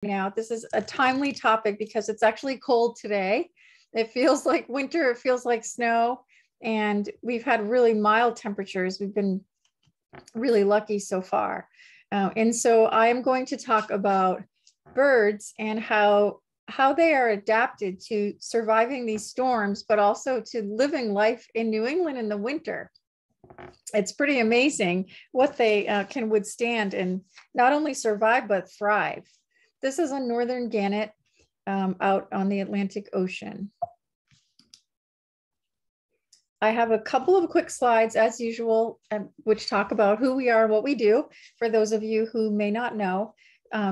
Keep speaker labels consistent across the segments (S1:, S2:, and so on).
S1: now. This is a timely topic because it's actually cold today. It feels like winter, it feels like snow, and we've had really mild temperatures. We've been really lucky so far. And so I am going to talk about birds and how they are adapted to surviving these storms, but also to living life in New England in the winter. It's pretty amazing what they can withstand and not only survive, but thrive. This is a northern gannet out on the Atlantic Ocean. I have a couple of quick slides as usual, which talk about who we are and what we do for those of you who may not know.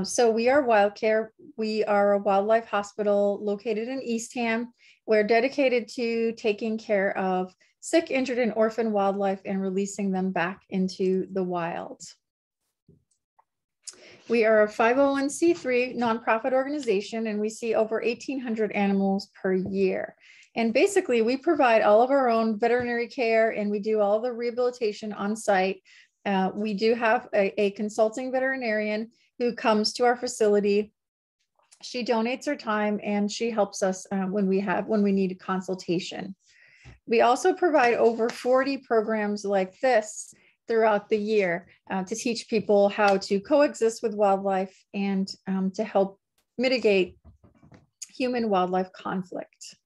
S1: So we are WildCare. We are a wildlife hospital located in Eastham. We're dedicated to taking care of sick, injured, and orphan wildlife and releasing them back into the wild. We are a 501c3 nonprofit organization, and we see over 1,800 animals per year. And basically, we provide all of our own veterinary care, and we do all the rehabilitation on site. We do have a consulting veterinarian who comes to our facility. She donates her time, and she helps us when we need a consultation. We also provide over 40 programs like this throughout the year to teach people how to coexist with wildlife and to help mitigate human-wildlife conflict.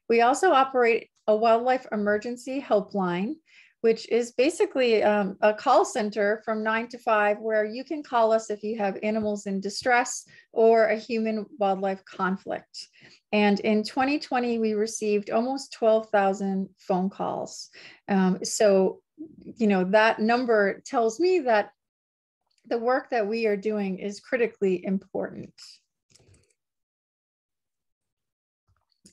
S1: We also operate a wildlife emergency helpline, which is basically a call center from 9 to 5, where you can call us if you have animals in distress or a human-wildlife conflict. And in 2020, we received almost 12,000 phone calls. So, you know, that number tells me that the work that we are doing is critically important.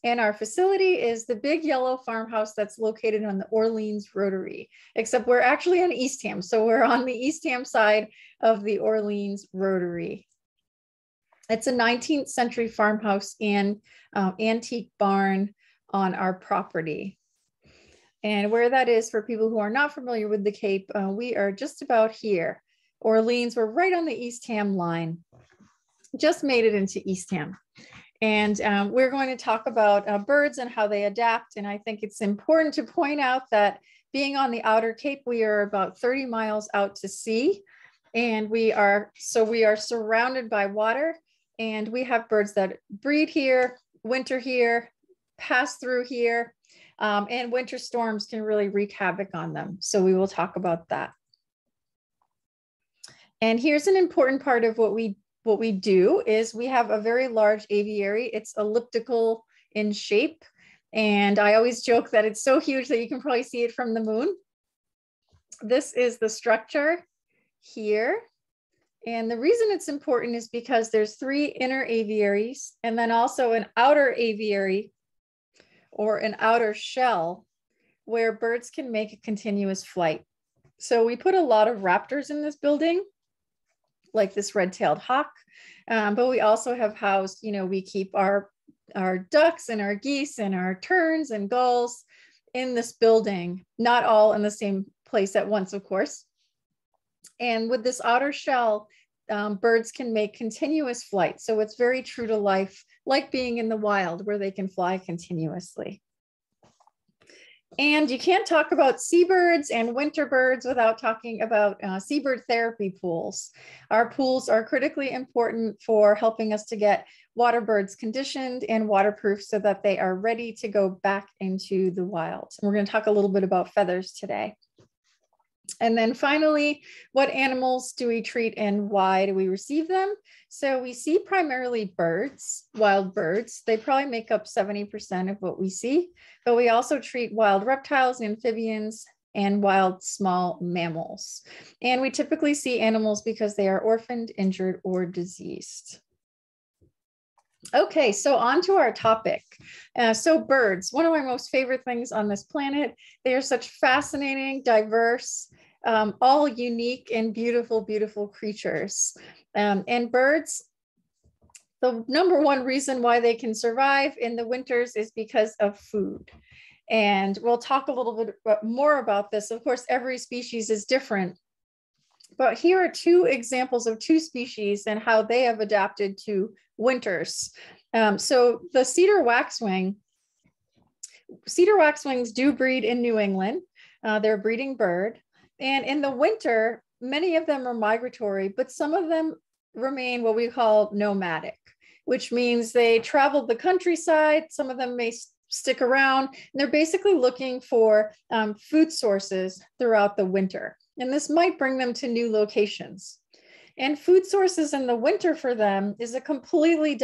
S1: And our facility is the big yellow farmhouse that's located on the Orleans Rotary, except we're actually on Eastham. So we're on the Eastham side of the Orleans Rotary. It's a 19th century farmhouse and antique barn on our property. And where that is, for people who are not familiar with the Cape, we are just about here. Orleans, we're right on the Eastham line. Just made it into Eastham. And we're going to talk about birds and how they adapt. And I think it's important to point out that being on the outer Cape, we are about 30 miles out to sea. And we are surrounded by water, and we have birds that breed here, winter here, pass through here, and winter storms can really wreak havoc on them. So we will talk about that. And here's an important part of what we do is we have a very large aviary. It's elliptical in shape. And I always joke that it's so huge that you can probably see it from the moon. This is the structure here. And the reason it's important is because there's 3 inner aviaries and then also an outer aviary or an outer shell where birds can make a continuous flight. So we put a lot of raptors in this building, like this red-tailed hawk, but we also have housed, you know, we keep our ducks and our geese and our terns and gulls in this building, not all in the same place at once, of course. And with this outer shell, birds can make continuous flight. So it's very true to life, like being in the wild where they can fly continuously. And you can't talk about seabirds and winter birds without talking about seabird therapy pools. Our pools are critically important for helping us to get water birds conditioned and waterproof so that they are ready to go back into the wild. And we're going to talk a little bit about feathers today. And then finally, what animals do we treat and why do we receive them? So we see primarily birds, wild birds. They probably make up 70% of what we see, but we also treat wild reptiles, amphibians, and wild small mammals. And we typically see animals because they are orphaned, injured, or diseased. Okay, so on to our topic. So birds, one of my most favorite things on this planet. They are such fascinating, diverse, all unique and beautiful, beautiful creatures. And birds, the #1 reason why they can survive in the winters is because of food. And we'll talk a little bit more about this. Of course, every species is different, But here are two examples of two species and how they have adapted to winters. So the cedar waxwings do breed in New England. They're a breeding bird. And in the winter, many of them are migratory, but some of them remain what we call nomadic, which means they travel the countryside. Some of them may stick around, and they're basically looking for food sources throughout the winter. And this might bring them to new locations. And food sources in the winter for them is a completely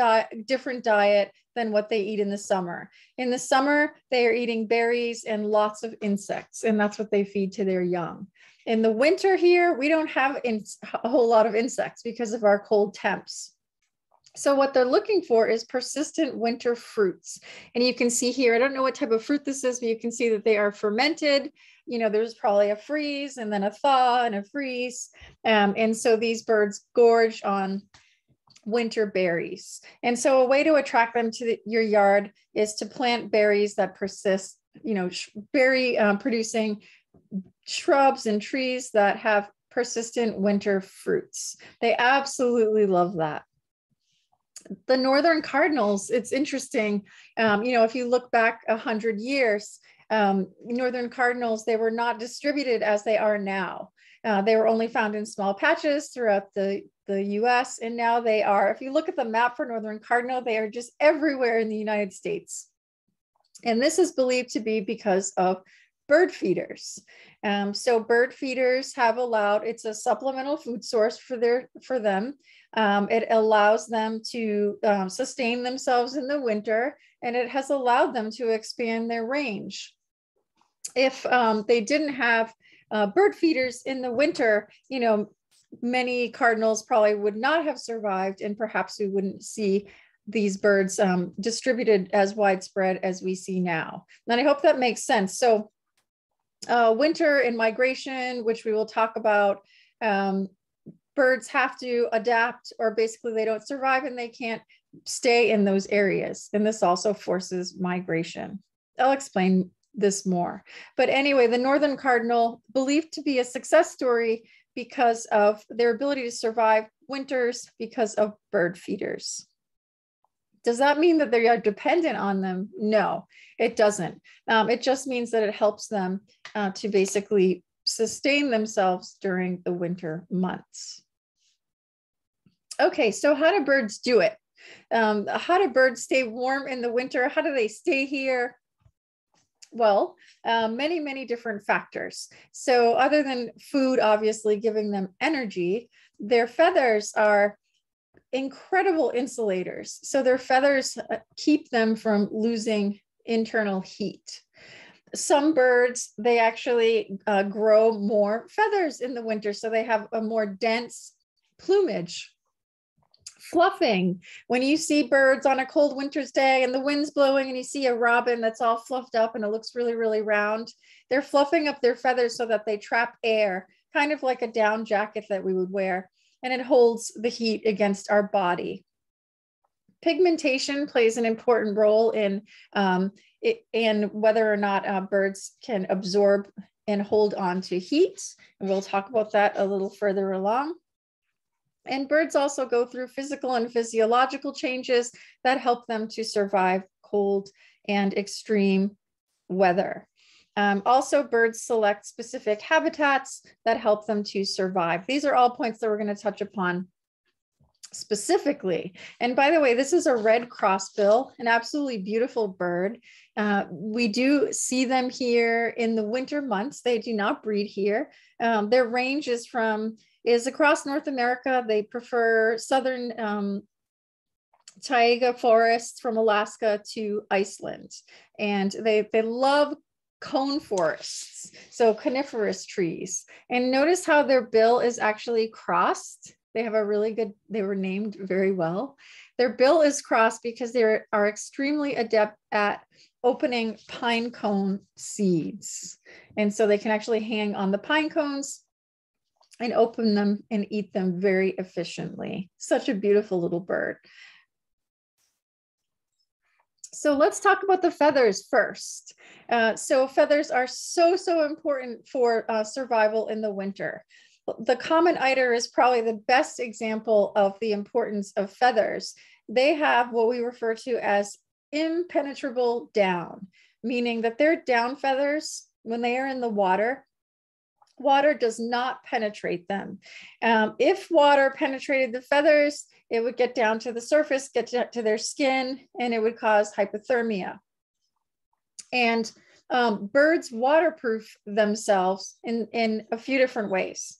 S1: different diet than what they eat in the summer. In the summer, they are eating berries and lots of insects, and that's what they feed to their young. In the winter here, we don't have a whole lot of insects because of our cold temps. So what they're looking for is persistent winter fruits. And you can see here, I don't know what type of fruit this is, but you can see that they are fermented. You know, there's probably a freeze and then a thaw and a freeze. And so these birds gorge on winter berries. And so a way to attract them to your yard is to plant berries that persist, you know, berry producing shrubs and trees that have persistent winter fruits. They absolutely love that. The northern cardinals, it's interesting, you know, if you look back 100 years, northern cardinals, they were not distributed as they are now. They were only found in small patches throughout the US, and now they are, if you look at the map for northern cardinal, they are just everywhere in the United States. And this is believed to be because of bird feeders. So bird feeders have allowed, it's a supplemental food source for them. It allows them to sustain themselves in the winter, and it has allowed them to expand their range. If they didn't have bird feeders in the winter, you know, many cardinals probably would not have survived, and perhaps we wouldn't see these birds distributed as widespread as we see now. And I hope that makes sense. So winter and migration, which we will talk about, birds have to adapt, or basically they don't survive and they can't stay in those areas. And this also forces migration. I'll explain this more. But anyway, the northern cardinal, believed to be a success story because of their ability to survive winters because of bird feeders. Does that mean that they are dependent on them? No, it doesn't. It just means that it helps them to basically sustain themselves during the winter months. Okay, so how do birds do it? How do birds stay warm in the winter? How do they stay here? Well, many, many different factors. So other than food, obviously giving them energy, their feathers are incredible insulators. So their feathers keep them from losing internal heat. Some birds, they actually grow more feathers in the winter, so they have a more dense plumage. Fluffing. When you see birds on a cold winter's day and the wind's blowing and you see a robin that's all fluffed up and it looks really, really round, they're fluffing up their feathers so that they trap air, kind of like a down jacket that we would wear, and it holds the heat against our body. Pigmentation plays an important role in whether or not birds can absorb and hold on to heat. And we'll talk about that a little further along. And birds also go through physical and physiological changes that help them to survive cold and extreme weather. Also, birds select specific habitats that help them to survive. These are all points that we're going to touch upon specifically. And by the way, this is a red crossbill, an absolutely beautiful bird. We do see them here in the winter months. They do not breed here. Their range is across North America. They prefer southern taiga forests from Alaska to Iceland. And they love cone forests, so coniferous trees. And notice how their bill is actually crossed. They have a really good, they were named very well. Their bill is crossed because they are extremely adept at opening pine cone seeds. And so they can actually hang on the pine cones and open them and eat them very efficiently. Such a beautiful little bird. So let's talk about the feathers first. So feathers are so important for survival in the winter. The common eider is probably the best example of the importance of feathers. They have what we refer to as impenetrable down, meaning that their down feathers, when they are in the water does not penetrate them. If water penetrated the feathers, it would get down to the surface, get to their skin, and it would cause hypothermia. And birds waterproof themselves in a few different ways.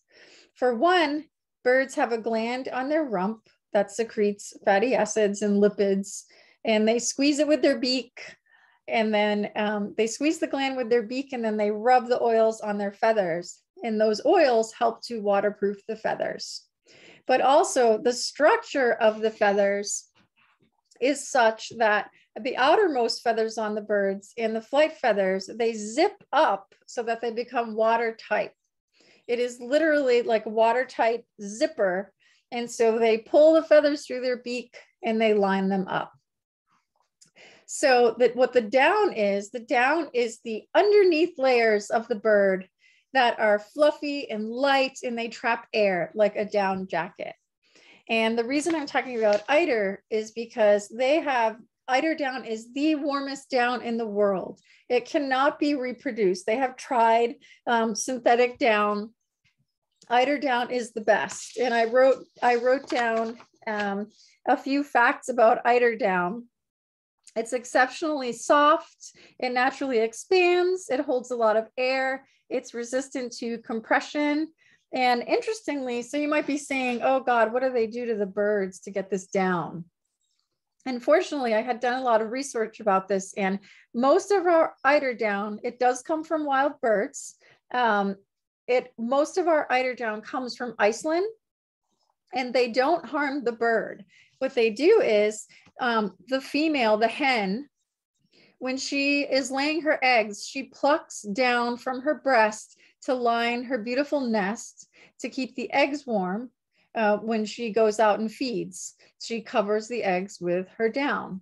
S1: For one, birds have a gland on their rump that secretes fatty acids and lipids, and they squeeze it with their beak. And then they squeeze the gland with their beak, and then they rub the oils on their feathers. And those oils help to waterproof the feathers. But also the structure of the feathers is such that the outermost feathers on the birds and the flight feathers, they zip up so that they become watertight. It is literally like a watertight zipper. And so they pull the feathers through their beak and they line them up. So that what the down is the underneath layers of the bird that are fluffy and light, and they trap air like a down jacket. And the reason I'm talking about eider is because eider down is the warmest down in the world. It cannot be reproduced. They have tried synthetic down. Eider down is the best. And I wrote down a few facts about eider down. It's exceptionally soft. It naturally expands. It holds a lot of air. It's resistant to compression. And interestingly, so you might be saying, oh God, what do they do to the birds to get this down? Unfortunately, I had done a lot of research about this, and most of our eider down, it does come from wild birds. Most of our eider down comes from Iceland, and they don't harm the bird. What they do is the female, the hen, when she is laying her eggs, she plucks down from her breast to line her beautiful nest to keep the eggs warm when she goes out and feeds. She covers the eggs with her down.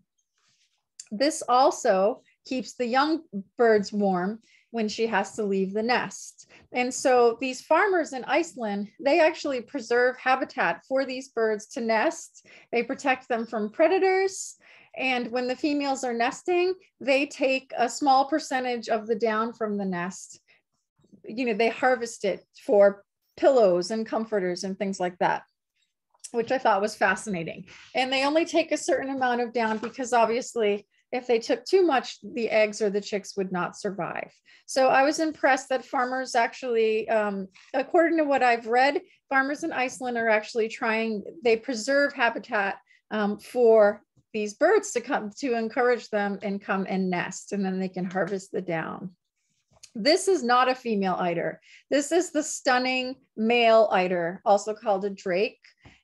S1: This also keeps the young birds warm when she has to leave the nest. And so these farmers in Iceland, they actually preserve habitat for these birds to nest. They protect them from predators. And when the females are nesting, they take a small percentage of the down from the nest. You know, they harvest it for pillows and comforters and things like that, which I thought was fascinating. And they only take a certain amount of down because obviously if they took too much, the eggs or the chicks would not survive. So I was impressed that farmers actually, according to what I've read, farmers in Iceland are actually they preserve habitat for these birds to come, to encourage them and come and nest, and then they can harvest the down. This is not a female eider. This is the stunning male eider, also called a drake.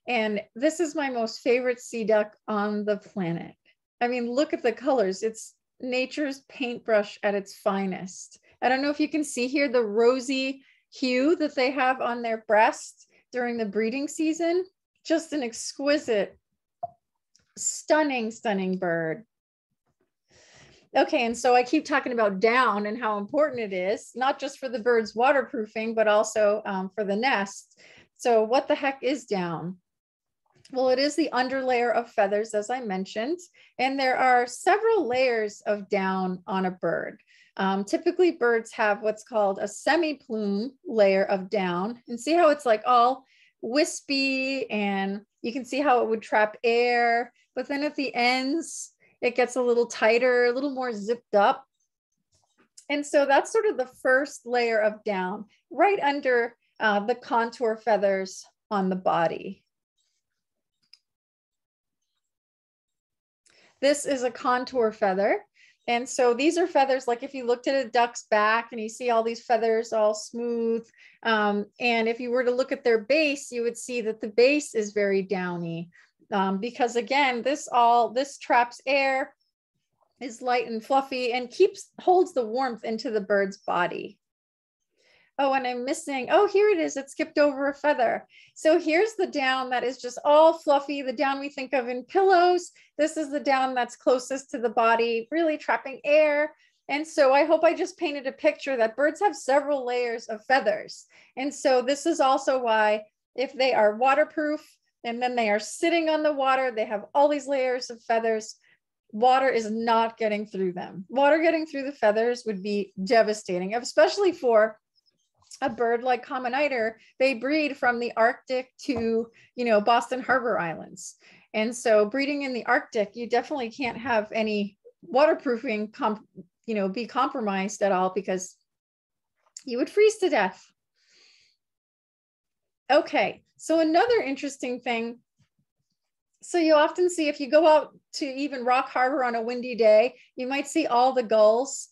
S1: And this is my most favorite sea duck on the planet. I mean, look at the colors. It's nature's paintbrush at its finest. I don't know if you can see here the rosy hue that they have on their breast during the breeding season. Just an exquisite, stunning, stunning bird. Okay, and so I keep talking about down and how important it is, not just for the bird's waterproofing, but also for the nest. So what the heck is down? Well, it is the underlayer of feathers, as I mentioned, and there are several layers of down on a bird. Typically, birds have what's called a semi-plume layer of down, and see how it's like all wispy, and you can see how it would trap air, but then at the ends, it gets a little tighter, a little more zipped up. And so that's sort of the first layer of down, right under the contour feathers on the body. This is a contour feather. And so these are feathers, like if you looked at a duck's back and you see all these feathers all smooth. And if you were to look at their base, you would see that the base is very downy. Because again, this traps air, is light and fluffy, and holds the warmth into the bird's body. Oh, and I'm missing, oh, here it is. It skipped over a feather. So here's the down that is just all fluffy, the down we think of in pillows. This is the down that's closest to the body, really trapping air. And so I hope I just painted a picture that birds have several layers of feathers. And so this is also why if they are waterproof and then they are sitting on the water, they have all these layers of feathers, water is not getting through them. Water getting through the feathers would be devastating, especially for a bird like common eider. They breed from the Arctic to, Boston Harbor Islands. And so breeding in the Arctic, you definitely can't have any waterproofing be compromised at all, because you would freeze to death. Okay, so another interesting thing. So you often see, if you go out to even Rock Harbor on a windy day, you might see all the gulls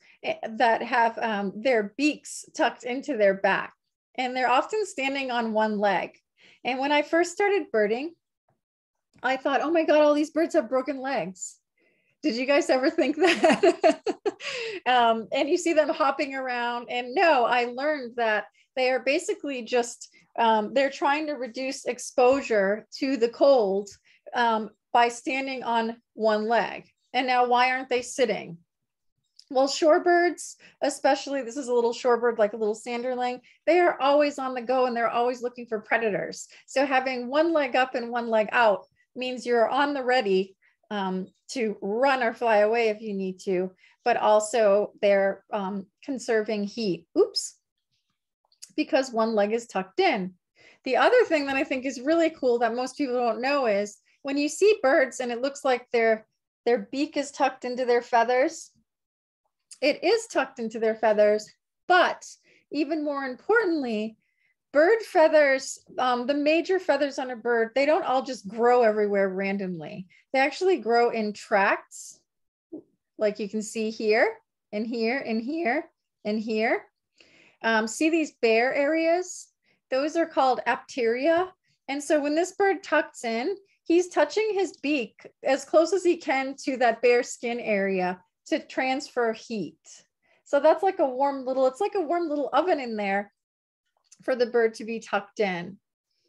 S1: that have their beaks tucked into their back, and they're often standing on one leg. And when I first started birding, I thought, oh my God, all these birds have broken legs. Did you guys ever think that? And you see them hopping around, and no, I learned that they are basically just, they're trying to reduce exposure to the cold by standing on one leg. And now why aren't they sitting? Well, shorebirds, especially, this is a little shorebird, like a little sanderling, they are always on the go and they're always looking for predators. So having one leg up and one leg out means you're on the ready to run or fly away if you need to, but also they're conserving heat. Oops, because one leg is tucked in. The other thing that I think is really cool that most people don't know is when you see birds and it looks like their beak is tucked into their feathers, it is tucked into their feathers, but even more importantly, bird feathers, the major feathers on a bird, they don't all just grow everywhere randomly. They actually grow in tracts, like you can see here, and here, and here, and here. See these bare areas? Those are called apteria. And so when this bird tucks in, he's touching his beak as close as he can to that bare skin area to transfer heat. So that's like a warm little, it's like a warm little oven in there for the bird to be tucked in.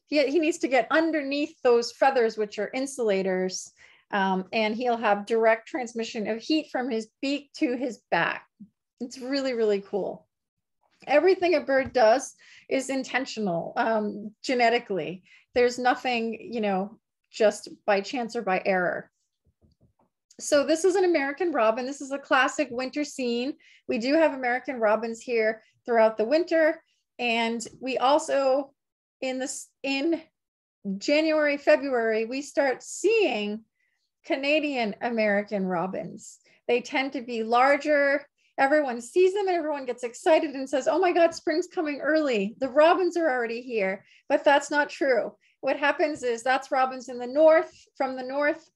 S1: He needs to get underneath those feathers, which are insulators, and he'll have direct transmission of heat from his beak to his back. It's really, really cool. Everything a bird does is intentional, genetically. There's nothing, just by chance or by error. So this is an American robin. This is a classic winter scene. We do have American robins here throughout the winter. And we also, in January, February, we start seeing Canadian American robins. They tend to be larger. Everyone sees them and everyone gets excited and says, oh my God, spring's coming early. The robins are already here, but that's not true. What happens is that's robins in the north, from the north.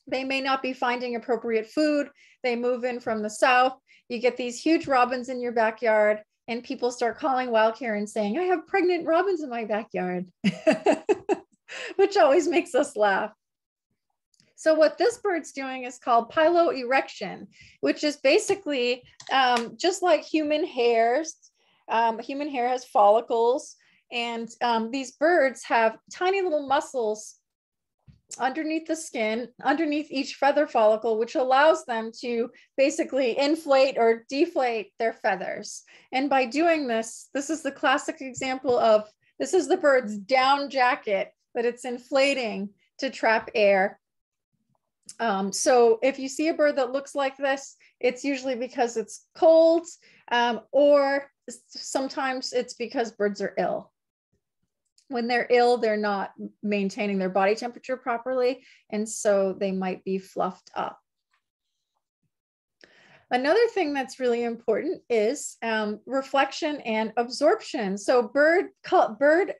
S1: They may not be finding appropriate food. They move in from the south. You get these huge robins in your backyard, and people start calling Wild Care and saying, I have pregnant robins in my backyard, which always makes us laugh. So what this bird's doing is called Pilo Erection, which is basically just like human hairs. Human hair has follicles, and these birds have tiny little muscles underneath the skin, underneath each feather follicle, which allows them to basically inflate or deflate their feathers. And by doing this, this is the classic example of, this is the bird's down jacket that it's inflating to trap air. So if you see a bird that looks like this, it's usually because it's cold, or sometimes it's because birds are ill. When they're ill, they're not maintaining their body temperature properly, and so they might be fluffed up. Another thing that's really important is reflection and absorption. So bird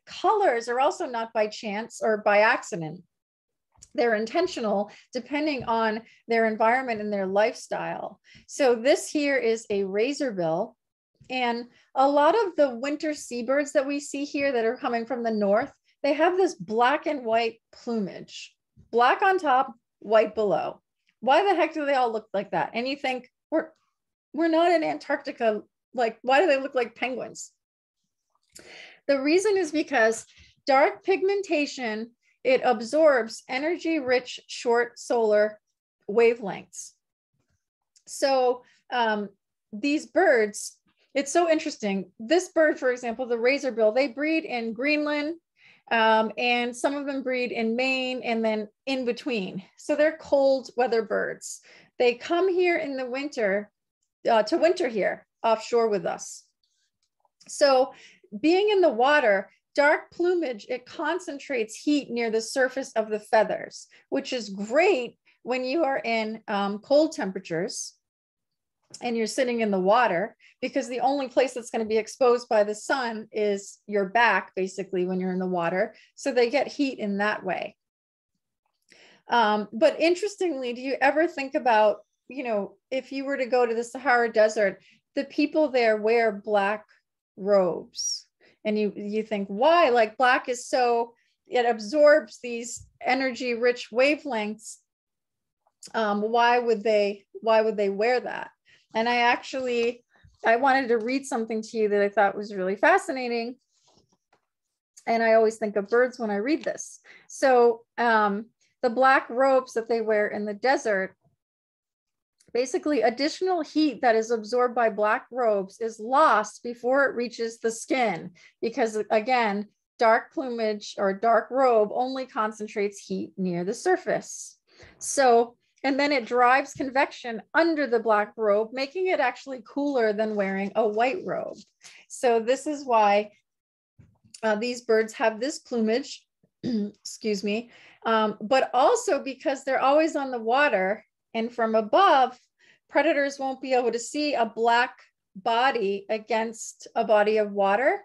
S1: colors are also not by chance or by accident. They're intentional depending on their environment and their lifestyle. So this here is a razorbill. And a lot of the winter seabirds that we see here that are coming from the north, they have this black and white plumage, black on top, white below. Why the heck do they all look like that? And you think, we're not in Antarctica. Like, why do they look like penguins? The reason is because dark pigmentation, it absorbs energy-rich short solar wavelengths. So these birds, it's so interesting. This bird, for example, the razorbill, they breed in Greenland, and some of them breed in Maine and then in between. So they're cold weather birds. They come here in the winter to winter here offshore with us. So being in the water, dark plumage, it concentrates heat near the surface of the feathers, which is great when you are in cold temperatures and you're sitting in the water, because the only place that's going to be exposed by the sun is your back, basically, when you're in the water. So they get heat in that way. But interestingly, do you ever think about, you know, if you were to go to the Sahara Desert, the people there wear black robes, and you think, why? Like, black is so, it absorbs these energy rich wavelengths. Why would they wear that? And I wanted to read something to you that I thought was really fascinating. And I always think of birds when I read this. So the black robes that they wear in the desert, basically additional heat that is absorbed by black robes is lost before it reaches the skin, because again, dark plumage or dark robe only concentrates heat near the surface. So, and then it drives convection under the black robe, making it actually cooler than wearing a white robe. So this is why these birds have this plumage, excuse me, but also because they're always on the water, and from above, predators won't be able to see a black body against a body of water.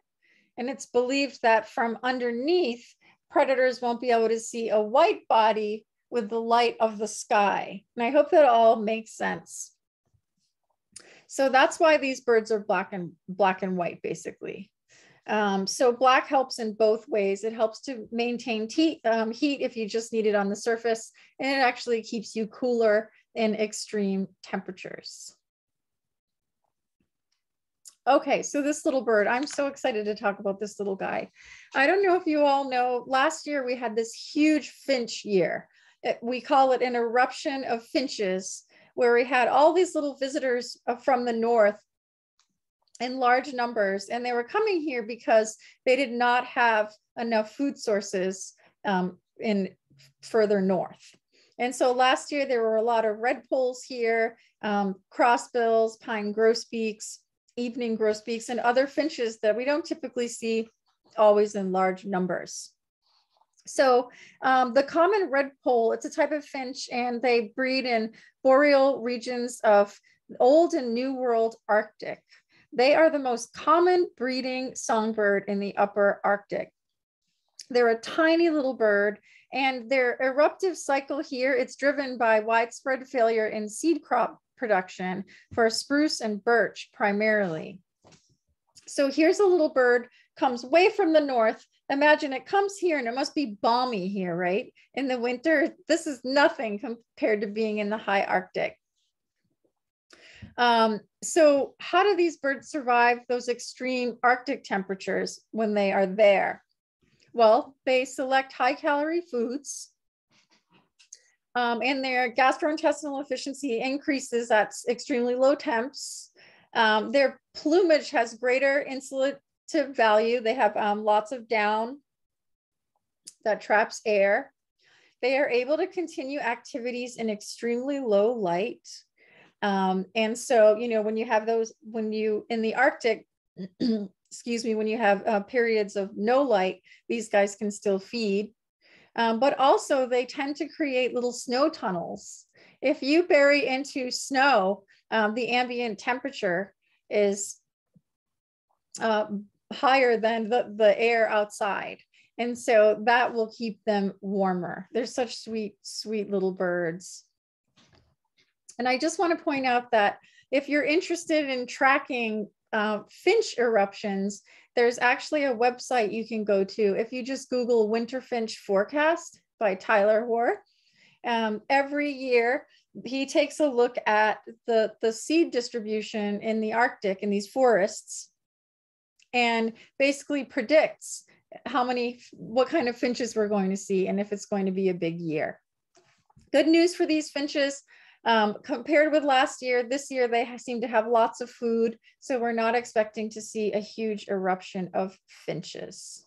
S1: And it's believed that from underneath, predators won't be able to see a white body with the light of the sky. And I hope that all makes sense. So that's why these birds are black and white, basically. So black helps in both ways. It helps to maintain heat if you just need it on the surface, and it actually keeps you cooler in extreme temperatures. Okay, so this little bird, I'm so excited to talk about this little guy. I don't know if you all know, last year we had this huge finch year. We call it an eruption of finches, where we had all these little visitors from the north in large numbers, and they were coming here because they did not have enough food sources in further north. And so last year there were a lot of redpolls here, crossbills, pine grosbeaks, evening grosbeaks, and other finches that we don't typically see always in large numbers. So the common redpoll, it's a type of finch, and they breed in boreal regions of Old and New World Arctic. They are the most common breeding songbird in the upper Arctic. They're a tiny little bird, and their eruptive cycle here, it's driven by widespread failure in seed crop production for spruce and birch primarily. So here's a little bird, comes way from the north. Imagine it comes here, and it must be balmy here, right? In the winter, this is nothing compared to being in the high Arctic. So how do these birds survive those extreme Arctic temperatures when they are there? Well, they select high-calorie foods, and their gastrointestinal efficiency increases at extremely low temps. Their plumage has greater insulative value. They have lots of down that traps air. They are able to continue activities in extremely low light. And so, you know, when you have those, in the Arctic, excuse me, when you have periods of no light, these guys can still feed. But also they tend to create little snow tunnels. If you bury into snow, the ambient temperature is higher than the air outside. And so that will keep them warmer. They're such sweet, sweet little birds. And I just want to point out that if you're interested in tracking finch eruptions, there's actually a website you can go to. If you just Google Winter Finch Forecast by Tyler Hoare, every year he takes a look at the seed distribution in the Arctic in these forests, and basically predicts what kind of finches we're going to see, and if it's going to be a big year. Good news for these finches. Compared with last year, this year they seem to have lots of food, so we're not expecting to see a huge eruption of finches.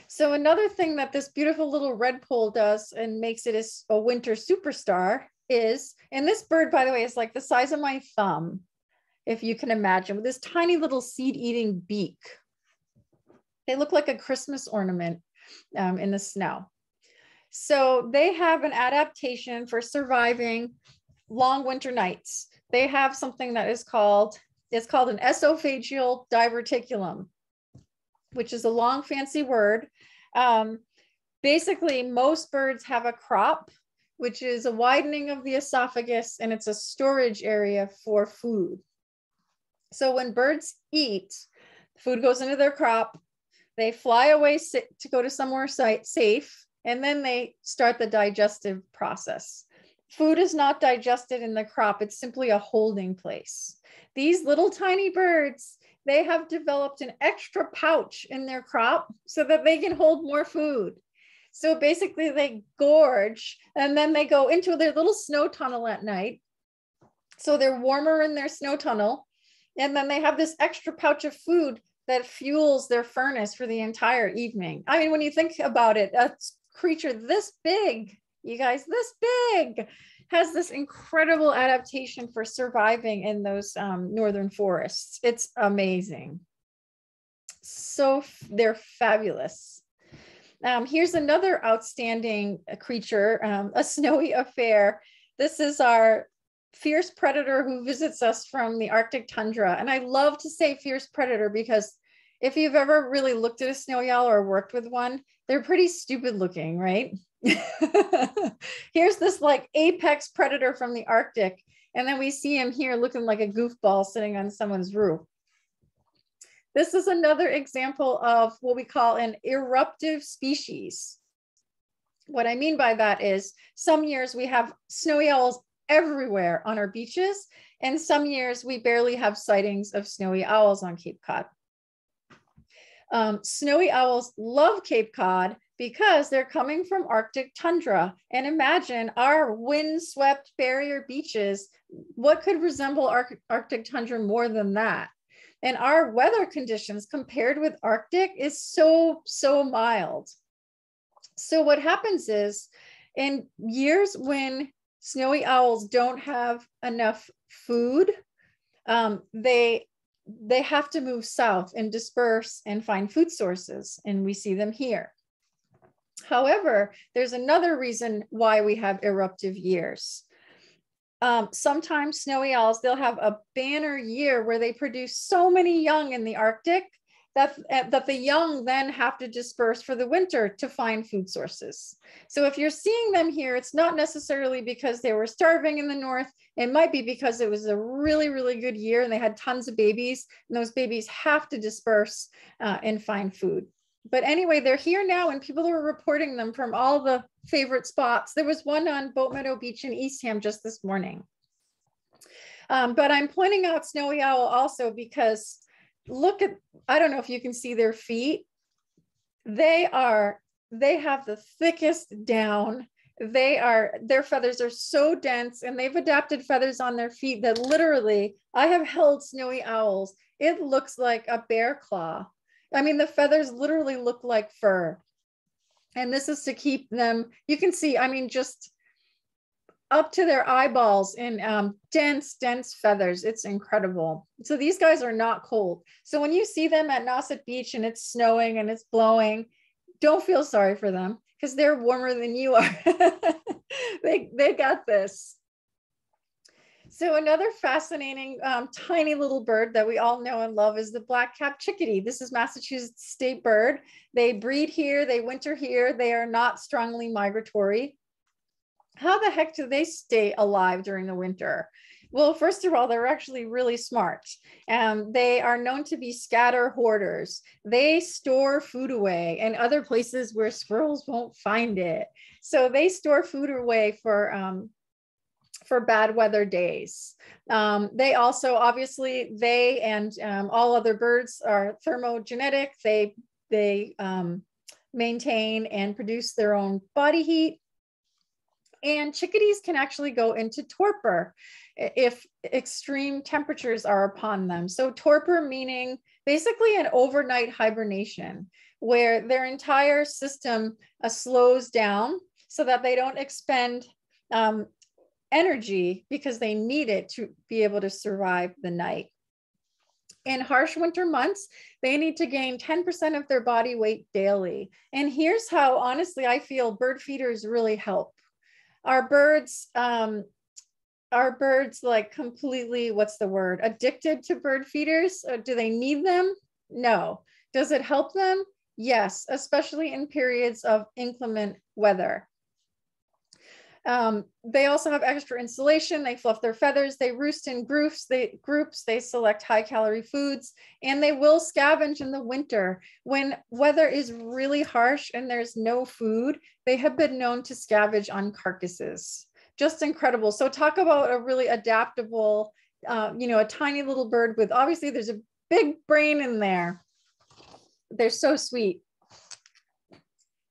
S1: So another thing that this beautiful little redpoll does and makes it a winter superstar is, and this bird, by the way, is like the size of my thumb, if you can imagine, with this tiny little seed-eating beak. They look like a Christmas ornament in the snow. So they have an adaptation for surviving long winter nights. They have something that is called, it's called an esophageal diverticulum, which is a long fancy word. Basically, most birds have a crop, which is a widening of the esophagus, and it's a storage area for food. So when birds eat, food goes into their crop, they fly away to go to somewhere safe, and then they start the digestive process. Food is not digested in the crop, it's simply a holding place. These little tiny birds, they have developed an extra pouch in their crop so that they can hold more food. So basically they gorge and then they go into their little snow tunnel at night. So they're warmer in their snow tunnel. And then they have this extra pouch of food that fuels their furnace for the entire evening. I mean, when you think about it, a creature this big, you guys, this big, has this incredible adaptation for surviving in those northern forests. It's amazing. So they're fabulous. Here's another outstanding creature, a snowy affair. This is our fierce predator who visits us from the Arctic tundra. And I love to say fierce predator because if you've ever really looked at a snowy owl or worked with one, they're pretty stupid looking, right? Here's this like apex predator from the Arctic. And then we see him here looking like a goofball sitting on someone's roof. This is another example of what we call an eruptive species. What I mean by that is some years we have snowy owls everywhere on our beaches, and some years we barely have sightings of snowy owls on Cape Cod. Snowy owls love Cape Cod because they're coming from Arctic tundra. And imagine our wind-swept barrier beaches. What could resemble Arctic tundra more than that? And our weather conditions compared with Arctic is so mild. So what happens is in years when snowy owls don't have enough food, they have to move south and disperse and find food sources, and we see them here. However, there's another reason why we have eruptive years. Sometimes snowy owls, they'll have a banner year where they produce so many young in the Arctic that the young then have to disperse for the winter to find food sources. So if you're seeing them here, it's not necessarily because they were starving in the north. It might be because it was a really good year and they had tons of babies, and those babies have to disperse and find food. But anyway, they're here now and people are reporting them from all the favorite spots. There was one on Boat Meadow Beach in Eastham just this morning. But I'm pointing out snowy owl also because look at, I don't know if you can see their feet. They have the thickest down. Their feathers are so dense, and they've adapted feathers on their feet that literally, I have held snowy owls. It looks like a bear claw. I mean, the feathers literally look like fur. And this is to keep them, you can see, I mean, just up to their eyeballs in dense feathers. It's incredible. So these guys are not cold. So when you see them at Nauset Beach and it's snowing and it's blowing, don't feel sorry for them because they're warmer than you are. they got this. So another fascinating tiny little bird that we all know and love is the black cap chickadee. This is Massachusetts state bird. They breed here, they winter here. They are not strongly migratory. How the heck do they stay alive during the winter? Well, first of all, they're actually really smart. They are known to be scatter hoarders. They store food away in other places where squirrels won't find it. So they store food away for bad weather days. They also, obviously, they and all other birds are thermogenetic. They maintain and produce their own body heat. And chickadees can actually go into torpor if extreme temperatures are upon them. So torpor meaning basically an overnight hibernation where their entire system slows down so that they don't expend energy because they need it to be able to survive the night. In harsh winter months, they need to gain 10% of their body weight daily. And here's how, honestly, I feel bird feeders really help. Our birds like completely, what's the word, addicted to bird feeders? Or do they need them? No. Does it help them? Yes, especially in periods of inclement weather. They also have extra insulation. They fluff their feathers. They roost in groups. They select high-calorie foods, and they will scavenge in the winter. When weather is really harsh and there's no food, they have been known to scavenge on carcasses. Just incredible. So talk about a really adaptable, a tiny little bird with, obviously there's a big brain in there. They're so sweet.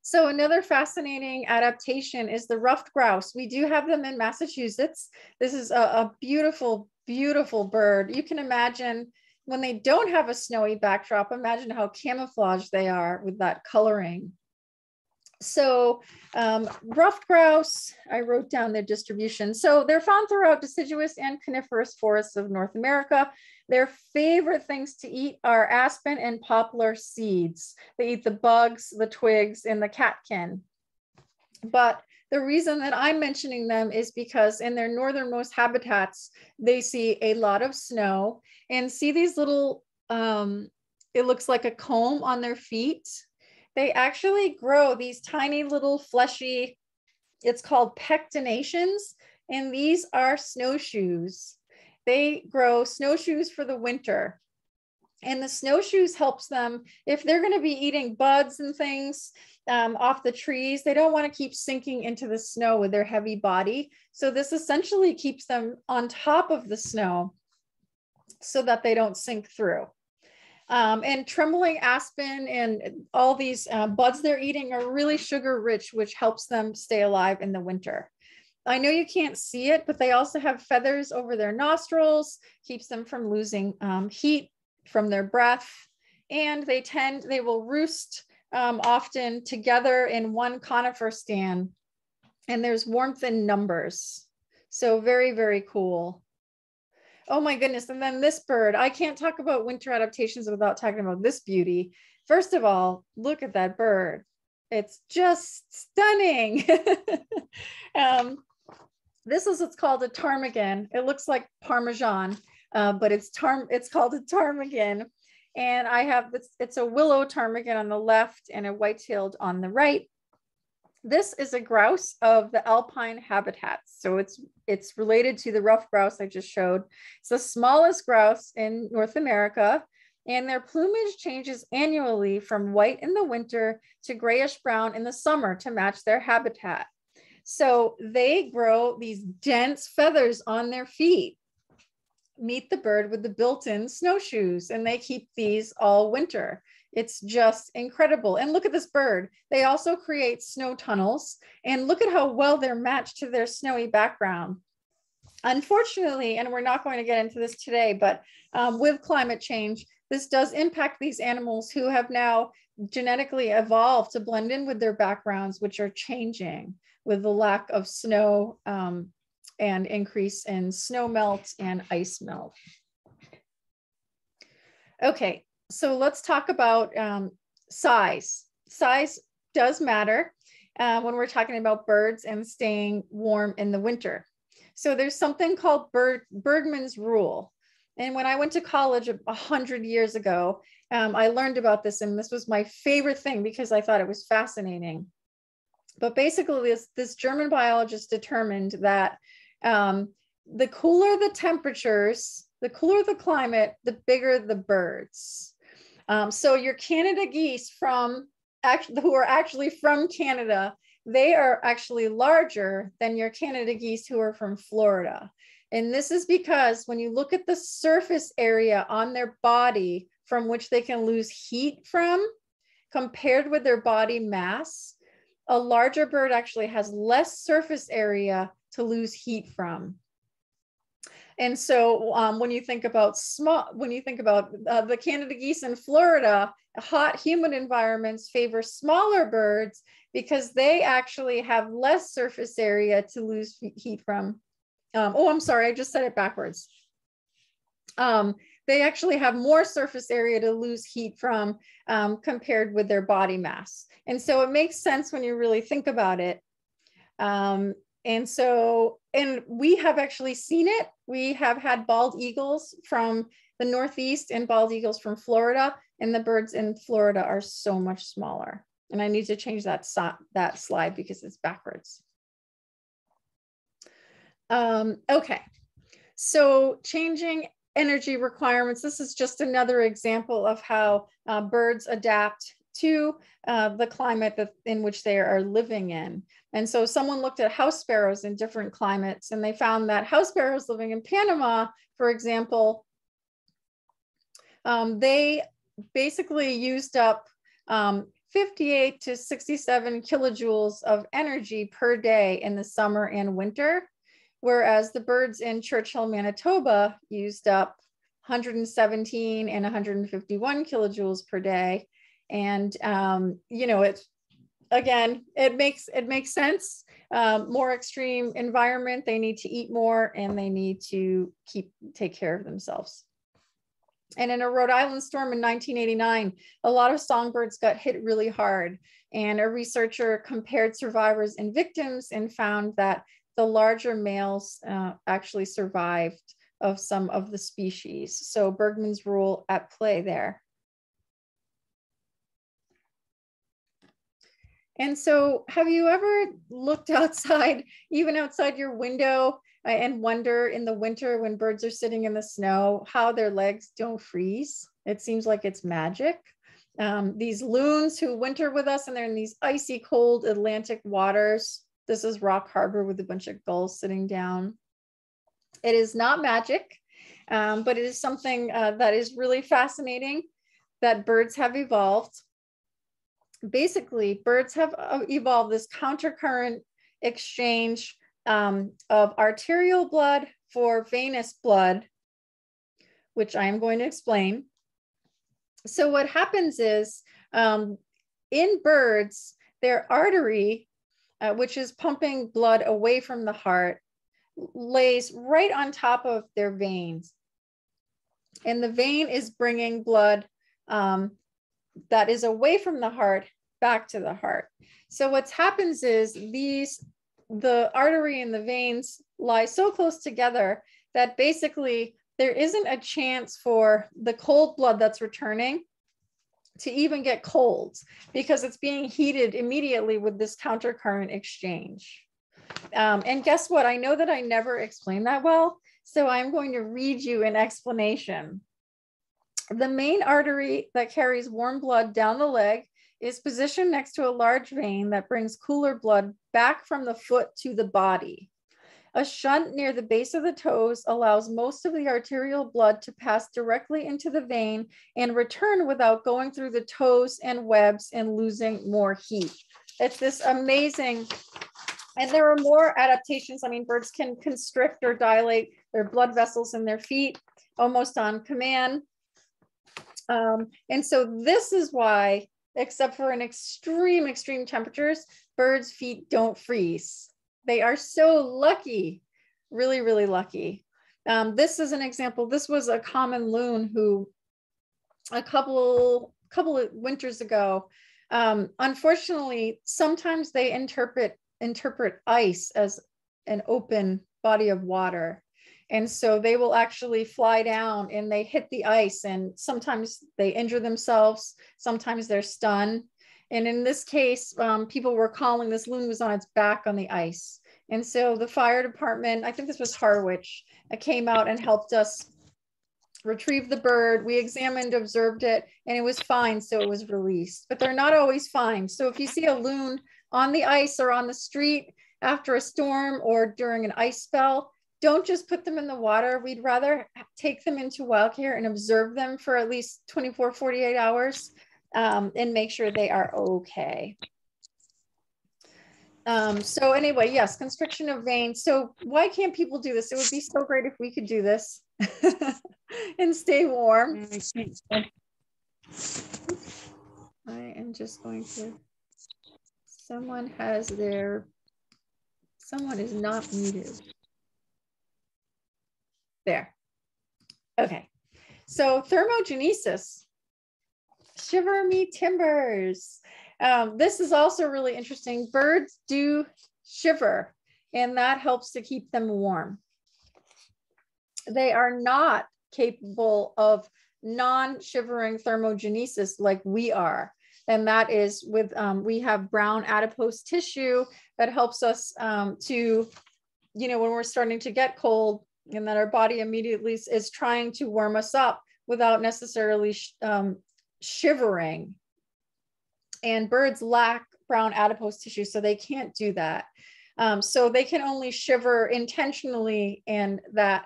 S1: So another fascinating adaptation is the ruffed grouse. We do have them in Massachusetts. This is a beautiful, beautiful bird. You can imagine when they don't have a snowy backdrop, imagine how camouflaged they are with that coloring. So ruffed grouse, I wrote down their distribution. So they're found throughout deciduous and coniferous forests of North America. Their favorite things to eat are aspen and poplar seeds. They eat the bugs, the twigs, and the catkin. But the reason that I'm mentioning them is because in their northernmost habitats, they see a lot of snow and see these little, it looks like a comb on their feet. They actually grow these tiny little fleshy, it's called pectinations, and these are snowshoes. They grow snowshoes for the winter. And the snowshoes helps them, if they're going to be eating buds and things off the trees, they don't want to keep sinking into the snow with their heavy body. So this essentially keeps them on top of the snow so that they don't sink through. And trembling aspen and all these buds they're eating are really sugar rich, which helps them stay alive in the winter. I know you can't see it, but they also have feathers over their nostrils, keeps them from losing heat from their breath. And they will roost often together in one conifer stand. And there's warmth in numbers. So very, very cool. Oh my goodness. And then this bird, I can't talk about winter adaptations without talking about this beauty. First of all, look at that bird. It's just stunning. This is what's called a ptarmigan. It looks like Parmesan, but it's called a ptarmigan. And I have this, it's a willow ptarmigan on the left and a white-tailed on the right. This is a grouse of the alpine habitats. So it's related to the rough grouse I just showed. It's the smallest grouse in North America, and their plumage changes annually from white in the winter to grayish brown in the summer to match their habitat. So they grow these dense feathers on their feet. Meet the bird with the built-in snowshoes, and they keep these all winter. It's just incredible. And look at this bird. They also create snow tunnels, and look at how well they're matched to their snowy background. Unfortunately, and we're not going to get into this today, but with climate change, this does impact these animals who have now genetically evolved to blend in with their backgrounds, which are changing with the lack of snow and increase in snow melt and ice melt. Okay, so let's talk about size. Size does matter when we're talking about birds and staying warm in the winter. So there's something called Bergman's rule. And when I went to college 100 years ago, I learned about this, and this was my favorite thing because I thought it was fascinating. But basically, this German biologist determined that the cooler the temperatures, the cooler the climate, the bigger the birds. So your Canada geese who are actually from Canada, they are actually larger than your Canada geese who are from Florida. And this is because when you look at the surface area on their body from which they can lose heat from, compared with their body mass, a larger bird actually has less surface area to lose heat from. And so when you think about the Canada geese in Florida, hot, humid environments favor smaller birds because they actually have less surface area to lose heat from. Oh, I'm sorry, I just said it backwards. They actually have more surface area to lose heat from compared with their body mass. And so it makes sense when you really think about it. And we have actually seen it. We have had bald eagles from the Northeast and bald eagles from Florida, and the birds in Florida are so much smaller. And I need to change that slide because it's backwards. Okay, so changing energy requirements. This is just another example of how birds adapt to the climate in which they are living in. And so someone looked at house sparrows in different climates, and they found that house sparrows living in Panama, for example, they basically used up 58 to 67 kilojoules of energy per day in the summer and winter, whereas the birds in Churchill, Manitoba used up 117 and 151 kilojoules per day. And, you know, it makes sense. More extreme environment, they need to eat more and they need to take care of themselves. And in a Rhode Island storm in 1989, a lot of songbirds got hit really hard. And a researcher compared survivors and victims and found that the larger males actually survived of some of the species. So Bergman's rule at play there. And so have you ever looked outside, even outside your window, and wonder in the winter when birds are sitting in the snow, how their legs don't freeze? It seems like it's magic. These loons who winter with us, and they're in these icy cold Atlantic waters. This is Rock Harbor with a bunch of gulls sitting down. It is not magic, but it is something that is really fascinating that birds have evolved. Basically, birds have evolved this countercurrent exchange of arterial blood for venous blood, which I am going to explain. So what happens is in birds, their artery, which is pumping blood away from the heart, lays right on top of their veins. And the vein is bringing blood that is away from the heart back to the heart. So what happens is the artery and the veins lie so close together that basically there isn't a chance for the cold blood that's returning to even get cold because it's being heated immediately with this countercurrent exchange. And guess what? I know that I never explained that well, so I'm going to read you an explanation. The main artery that carries warm blood down the leg is positioned next to a large vein that brings cooler blood back from the foot to the body. A shunt near the base of the toes allows most of the arterial blood to pass directly into the vein and return without going through the toes and webs and losing more heat. It's this amazing, and there are more adaptations. I mean, birds can constrict or dilate their blood vessels in their feet almost on command. And so this is why, except for in extreme temperatures, birds' feet don't freeze. They are so lucky, really, really lucky. This is an example. This was a common loon who a couple of winters ago, unfortunately, sometimes they interpret ice as an open body of water. And so they will actually fly down and they hit the ice, and sometimes they injure themselves, sometimes they're stunned. And in this case, people were calling this loon was on its back on the ice. And so the fire department, I think this was Harwich, came out and helped us retrieve the bird. We examined, observed it, and it was fine, so it was released. But they're not always fine. So if you see a loon on the ice or on the street after a storm or during an ice spell, don't just put them in the water. We'd rather take them into wild care and observe them for at least 24, 48 hours and make sure they are okay. So anyway, yes, constriction of veins. So why can't people do this? It would be so great if we could do this and stay warm. I am just going to, someone is not muted. There. Okay. So thermogenesis, shiver me timbers. This is also really interesting. Birds do shiver, and that helps to keep them warm. They are not capable of non-shivering thermogenesis like we are. And that is with, we have brown adipose tissue that helps us to, you know, when we're starting to get cold, and that our body immediately is trying to warm us up without necessarily shivering. And birds lack brown adipose tissue, so they can't do that. So they can only shiver intentionally, and that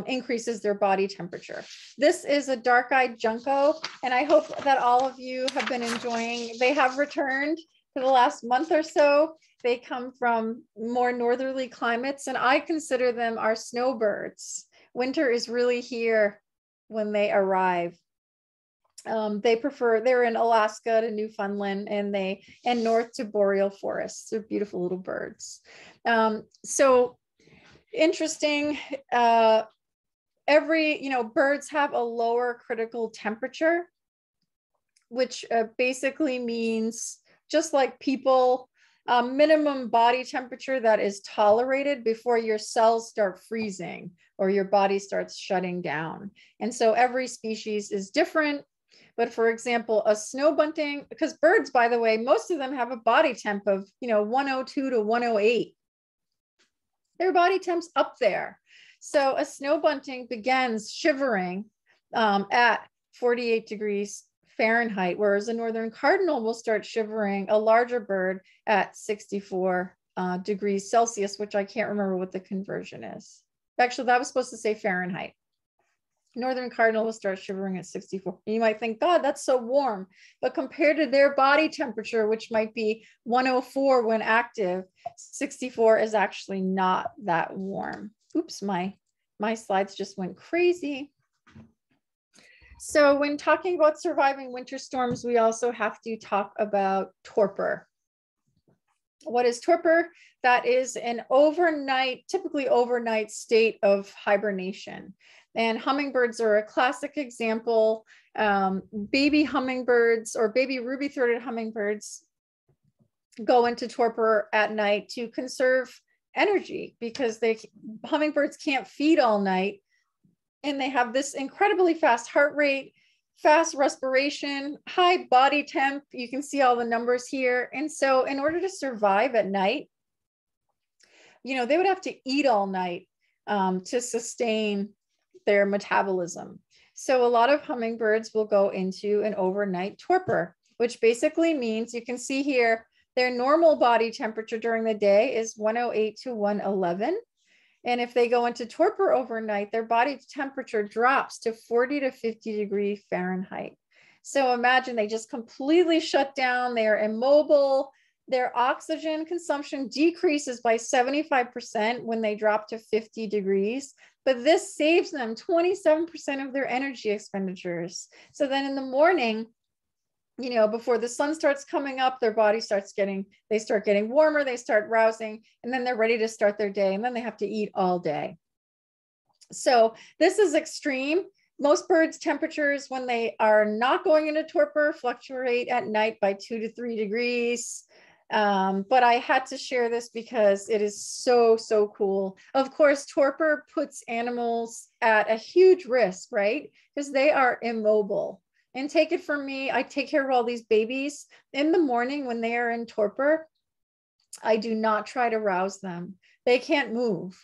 S1: increases their body temperature. This is a dark-eyed junco, and I hope that all of you have been enjoying. They have returned for the last month or so. They come from more northerly climates, and I consider them our snowbirds. Winter is really here when they arrive. They're in Alaska to Newfoundland, and north to boreal forests. They're beautiful little birds. So interesting. Birds have a lower critical temperature, which basically means, just like people, minimum body temperature that is tolerated before your cells start freezing or your body starts shutting down. And so every species is different. But for example, a snow bunting, because birds, by the way, most of them have a body temp of 102 to 108. Their body temp's up there. So a snow bunting begins shivering at 48 degrees Fahrenheit, whereas a northern cardinal will start shivering, a larger bird, at 64 degrees Celsius, which I can't remember what the conversion is. Actually, that was supposed to say Fahrenheit. Northern cardinal will start shivering at 64. You might think, God, that's so warm. But compared to their body temperature, which might be 104 when active, 64 is actually not that warm. Oops, my slides just went crazy. So when talking about surviving winter storms, we also have to talk about torpor. What is torpor? That is an typically overnight state of hibernation. And hummingbirds are a classic example. Baby hummingbirds or baby ruby-throated hummingbirds go into torpor at night to conserve energy, because hummingbirds can't feed all night. And they have this incredibly fast heart rate, fast respiration, high body temp. You can see all the numbers here. And so in order to survive at night, they would have to eat all night to sustain their metabolism. So a lot of hummingbirds will go into an overnight torpor, which basically means, you can see here, their normal body temperature during the day is 108 to 111. And if they go into torpor overnight, their body temperature drops to 40 to 50 degrees Fahrenheit. So imagine they just completely shut down. They are immobile. Their oxygen consumption decreases by 75% when they drop to 50 degrees. But this saves them 27% of their energy expenditures. So then in the morning, before the sun starts coming up, their body they start getting warmer, they start rousing, and then they're ready to start their day, and then they have to eat all day. So this is extreme. Most birds' temperatures when they are not going into torpor fluctuate at night by 2 to 3 degrees. But I had to share this because it is so, so cool. Of course, torpor puts animals at a huge risk, right? Because they are immobile. And take it from me, I take care of all these babies. In the morning when they are in torpor, I do not try to rouse them. They can't move.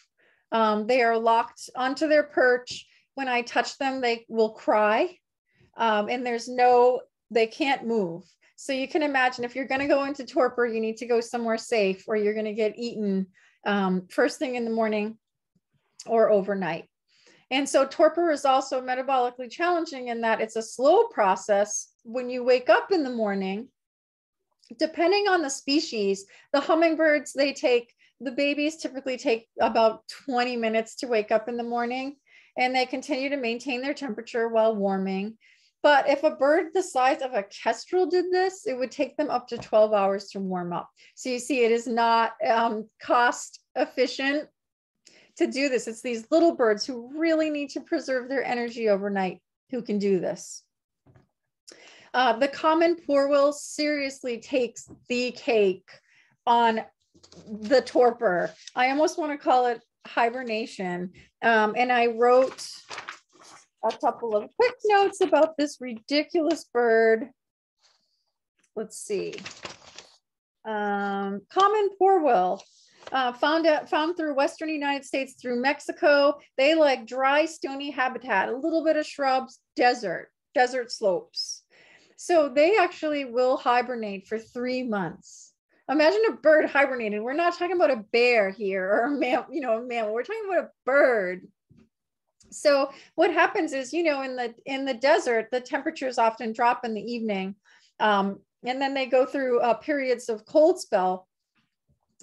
S1: They are locked onto their perch. When I touch them, they will cry. And they can't move. So you can imagine, if you're going to go into torpor, you need to go somewhere safe, or you're going to get eaten first thing in the morning or overnight. And so torpor is also metabolically challenging in that it's a slow process. When you wake up in the morning, Depending on the species, the hummingbirds, the babies typically take about 20 minutes to wake up in the morning, and they continue to maintain their temperature while warming. But if a bird the size of a kestrel did this, it would take them up to 12 hours to warm up. So you see, it is not cost efficient to do this. It's these little birds who really need to preserve their energy overnight who can do this. The common porwheel seriously takes the cake on the torpor. I almost want to call it hibernation. And I wrote a couple of quick notes about this ridiculous bird. Let's see. Common porwheel, found through Western United States through Mexico. They like dry, stony habitat, a little bit of shrubs, desert slopes. So they actually will hibernate for 3 months. Imagine a bird hibernating. We're not talking about a bear here or a mammal, a mammal. We're talking about a bird. So what happens is, in the desert, the temperatures often drop in the evening. And then they go through periods of cold spell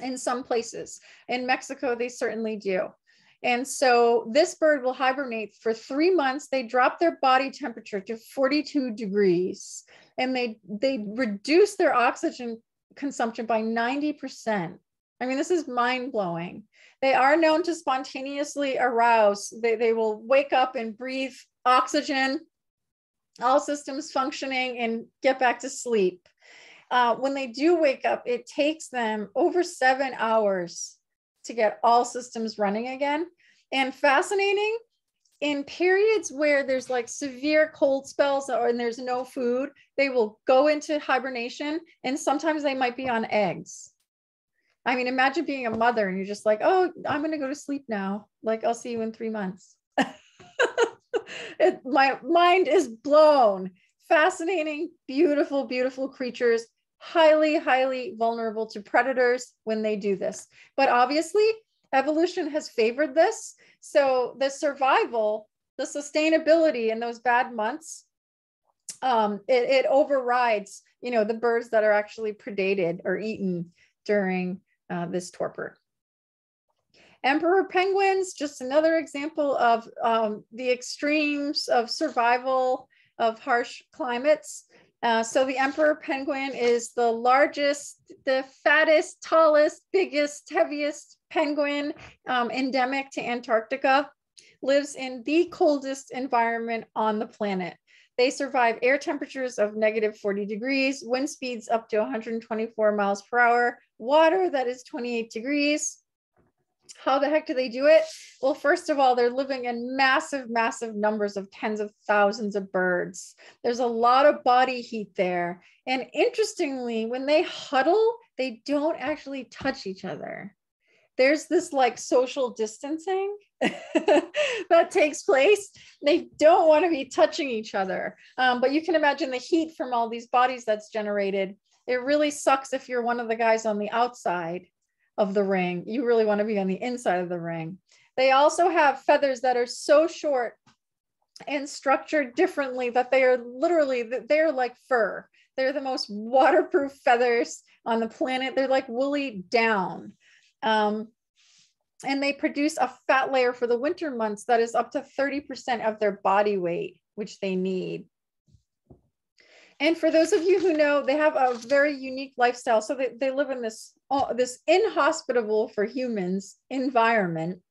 S1: in some places. In Mexico, they certainly do. And so this bird will hibernate for 3 months. They drop their body temperature to 42 degrees, and they reduce their oxygen consumption by 90%. I mean, this is mind-blowing. They are known to spontaneously arouse. They will wake up and breathe oxygen, all systems functioning, and get back to sleep. When they do wake up, it takes them over 7 hours to get all systems running again. And fascinating, in periods where there's like severe cold spells and there's no food, they will go into hibernation, and sometimes they might be on eggs. I mean, imagine being a mother and you're just like, oh, I'm going to go to sleep now. Like, I'll see you in 3 months. My mind is blown. Fascinating, beautiful, beautiful creatures. Highly, highly vulnerable to predators when they do this. But obviously, evolution has favored this. So the survival, the sustainability in those bad months, it overrides, the birds that are actually predated or eaten during this torpor. Emperor penguins, just another example of the extremes of survival of harsh climates. So the emperor penguin is the largest, the fattest, tallest, biggest, heaviest penguin, endemic to Antarctica, lives in the coldest environment on the planet. They survive air temperatures of -40 degrees, wind speeds up to 124 miles per hour, water that is 28 degrees. How the heck do they do it? Well, first of all, they're living in massive, massive numbers of tens of thousands of birds. There's a lot of body heat there. And interestingly, when they huddle, they don't actually touch each other. There's this like social distancing that takes place. They don't want to be touching each other. But you can imagine the heat from all these bodies that's generated. It really sucks if you're one of the guys on the outside of the ring. You really want to be on the inside of the ring. They also have feathers that are so short and structured differently that they are literally, they're like fur. They're the most waterproof feathers on the planet. They're like woolly down. And they produce a fat layer for the winter months that is up to 30% of their body weight, which they need. And for those of you who know, they have a very unique lifestyle. So they live in this inhospitable for humans environment.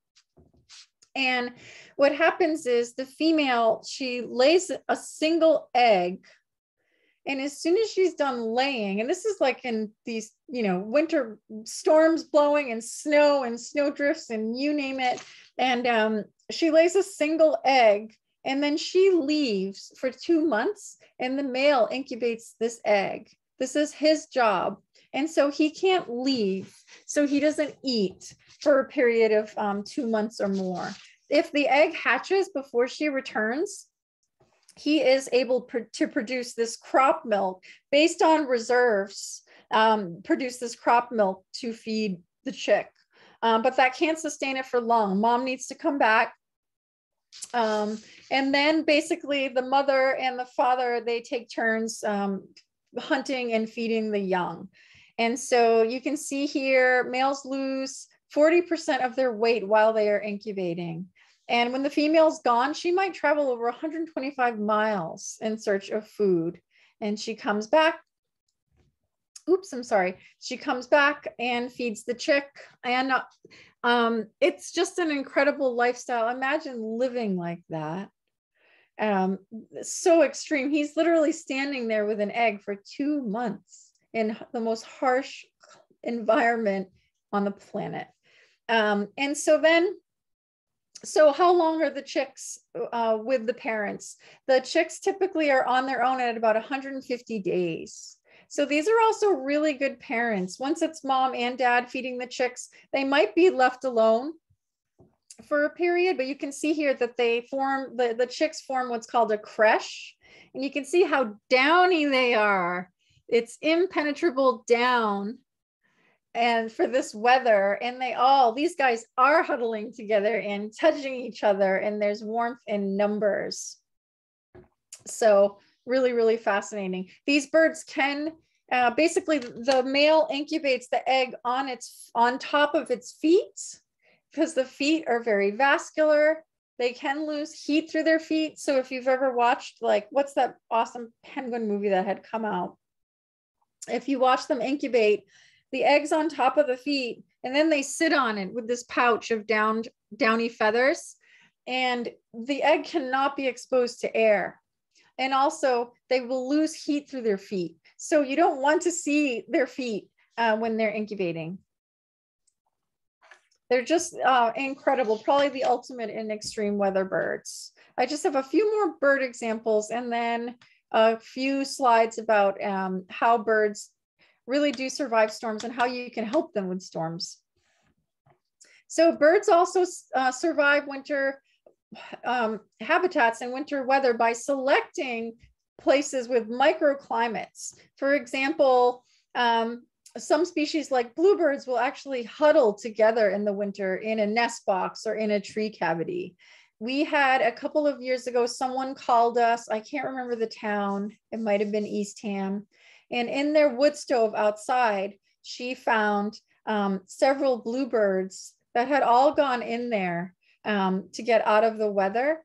S1: And what happens is the female, she lays a single egg. And as soon as she's done laying, and this is like in these, winter storms blowing and snow drifts and you name it. And she lays a single egg, and then she leaves for 2 months, and the male incubates this egg. This is his job. And so he can't leave. So he doesn't eat for a period of 2 months or more. If the egg hatches before she returns, he is able to produce this crop milk based on reserves, produce this crop milk to feed the chick. But that can't sustain it for long. Mom needs to come back. And then basically the mother and the father, they take turns hunting and feeding the young. And so you can see here, males lose 40% of their weight while they are incubating. And when the female's gone, she might travel over 125 miles in search of food. And she comes back. Oops, I'm sorry. She comes back and feeds the chick. And it's just an incredible lifestyle. Imagine living like that. So extreme. He's literally standing there with an egg for 2 months in the most harsh environment on the planet. And so how long are the chicks with the parents? The chicks typically are on their own at about 150 days. So these are also really good parents. Once it's mom and dad feeding the chicks, they might be left alone for a period, but you can see here that they form, the chicks form what's called a creche. And you can see how downy they are. It's impenetrable down. And for this weather, and these guys are huddling together and touching each other, and there's warmth in numbers. So really, really fascinating. These birds can, basically the male incubates the egg on top of its feet, because the feet are very vascular. They can lose heat through their feet. So if you've ever watched, like, what's that awesome penguin movie that had come out? If you watch them incubate, the egg's on top of the feet, and then they sit on it with this pouch of downy feathers, and the egg cannot be exposed to air. And also they will lose heat through their feet. So you don't want to see their feet when they're incubating. They're just incredible, probably the ultimate in extreme weather birds. I just have a few more bird examples and then a few slides about how birds really do survive storms and how you can help them with storms. So birds also survive winter habitats and winter weather by selecting places with microclimates. For example, some species like bluebirds will actually huddle together in the winter in a nest box or in a tree cavity. We had a couple of years ago, someone called us, I can't remember the town, it might've been Eastham, and in their wood stove outside, she found several bluebirds that had all gone in there to get out of the weather.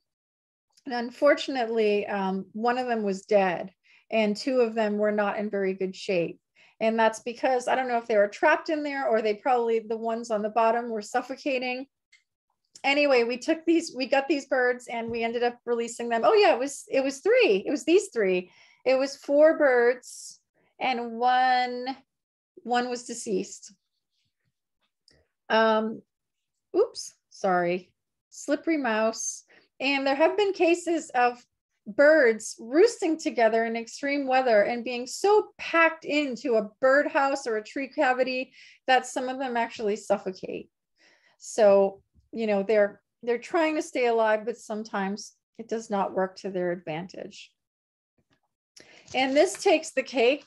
S1: And unfortunately, one of them was dead and 2 of them were not in very good shape. And that's because, I don't know if they were trapped in there or they probably, the ones on the bottom were suffocating. Anyway, we got these birds and we ended up releasing them. Oh yeah, it was 3. It was these 3. It was 4 birds and one was deceased. Oops, sorry, slippery mouse. And there have been cases of birds roosting together in extreme weather and being so packed into a birdhouse or a tree cavity that some of them actually suffocate. So, you know, they're trying to stay alive, but sometimes it does not work to their advantage. And this takes the cake.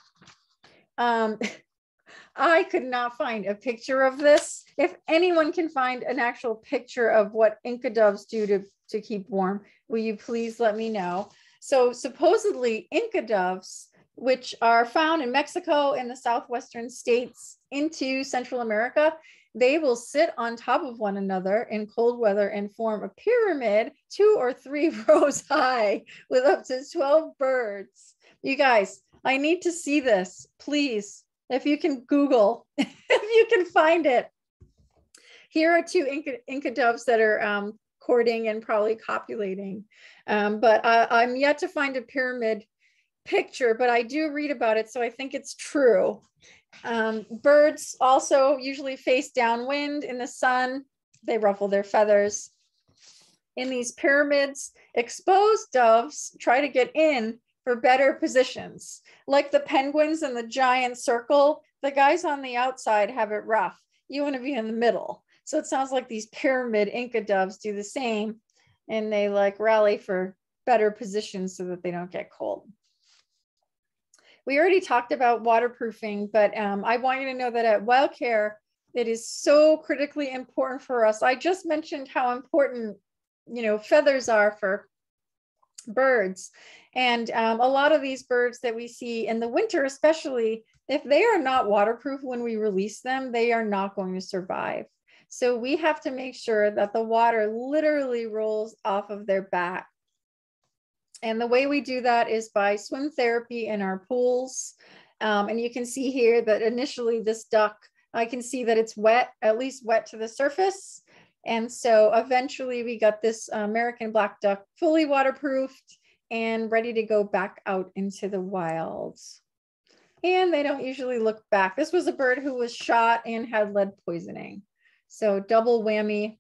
S1: I could not find a picture of this. If anyone can find an actual picture of what Inca doves do to keep warm, will you please let me know? So supposedly Inca doves, which are found in Mexico and the southwestern states into Central America, they will sit on top of one another in cold weather and form a pyramid 2 or 3 rows high with up to 12 birds. You guys, I need to see this, please. If you can Google, if you can find it. Here are 2 Inca doves that are courting and probably copulating. But I'm yet to find a pyramid picture, but I do read about it, so I think it's true. Birds also usually face downwind in the sun. They ruffle their feathers. In these pyramids, exposed doves try to get in for better positions. Like the penguins in the giant circle, the guys on the outside have it rough. You want to be in the middle. So it sounds like these pyramid Inca doves do the same, and they like rally for better positions so that they don't get cold. We already talked about waterproofing, but I want you to know that at Wildcare, it is so critically important for us. I just mentioned how important, you know, feathers are for birds. And a lot of these birds that we see in the winter, especially if they are not waterproof when we release them, they are not going to survive. So we have to make sure that the water literally rolls off of their back. And the way we do that is by swim therapy in our pools. And you can see here that initially this duck, I can see that it's wet, at least wet to the surface. And so eventually we got this American black duck fully waterproofed and ready to go back out into the wild. And they don't usually look back. This was a bird who was shot and had lead poisoning. So double whammy,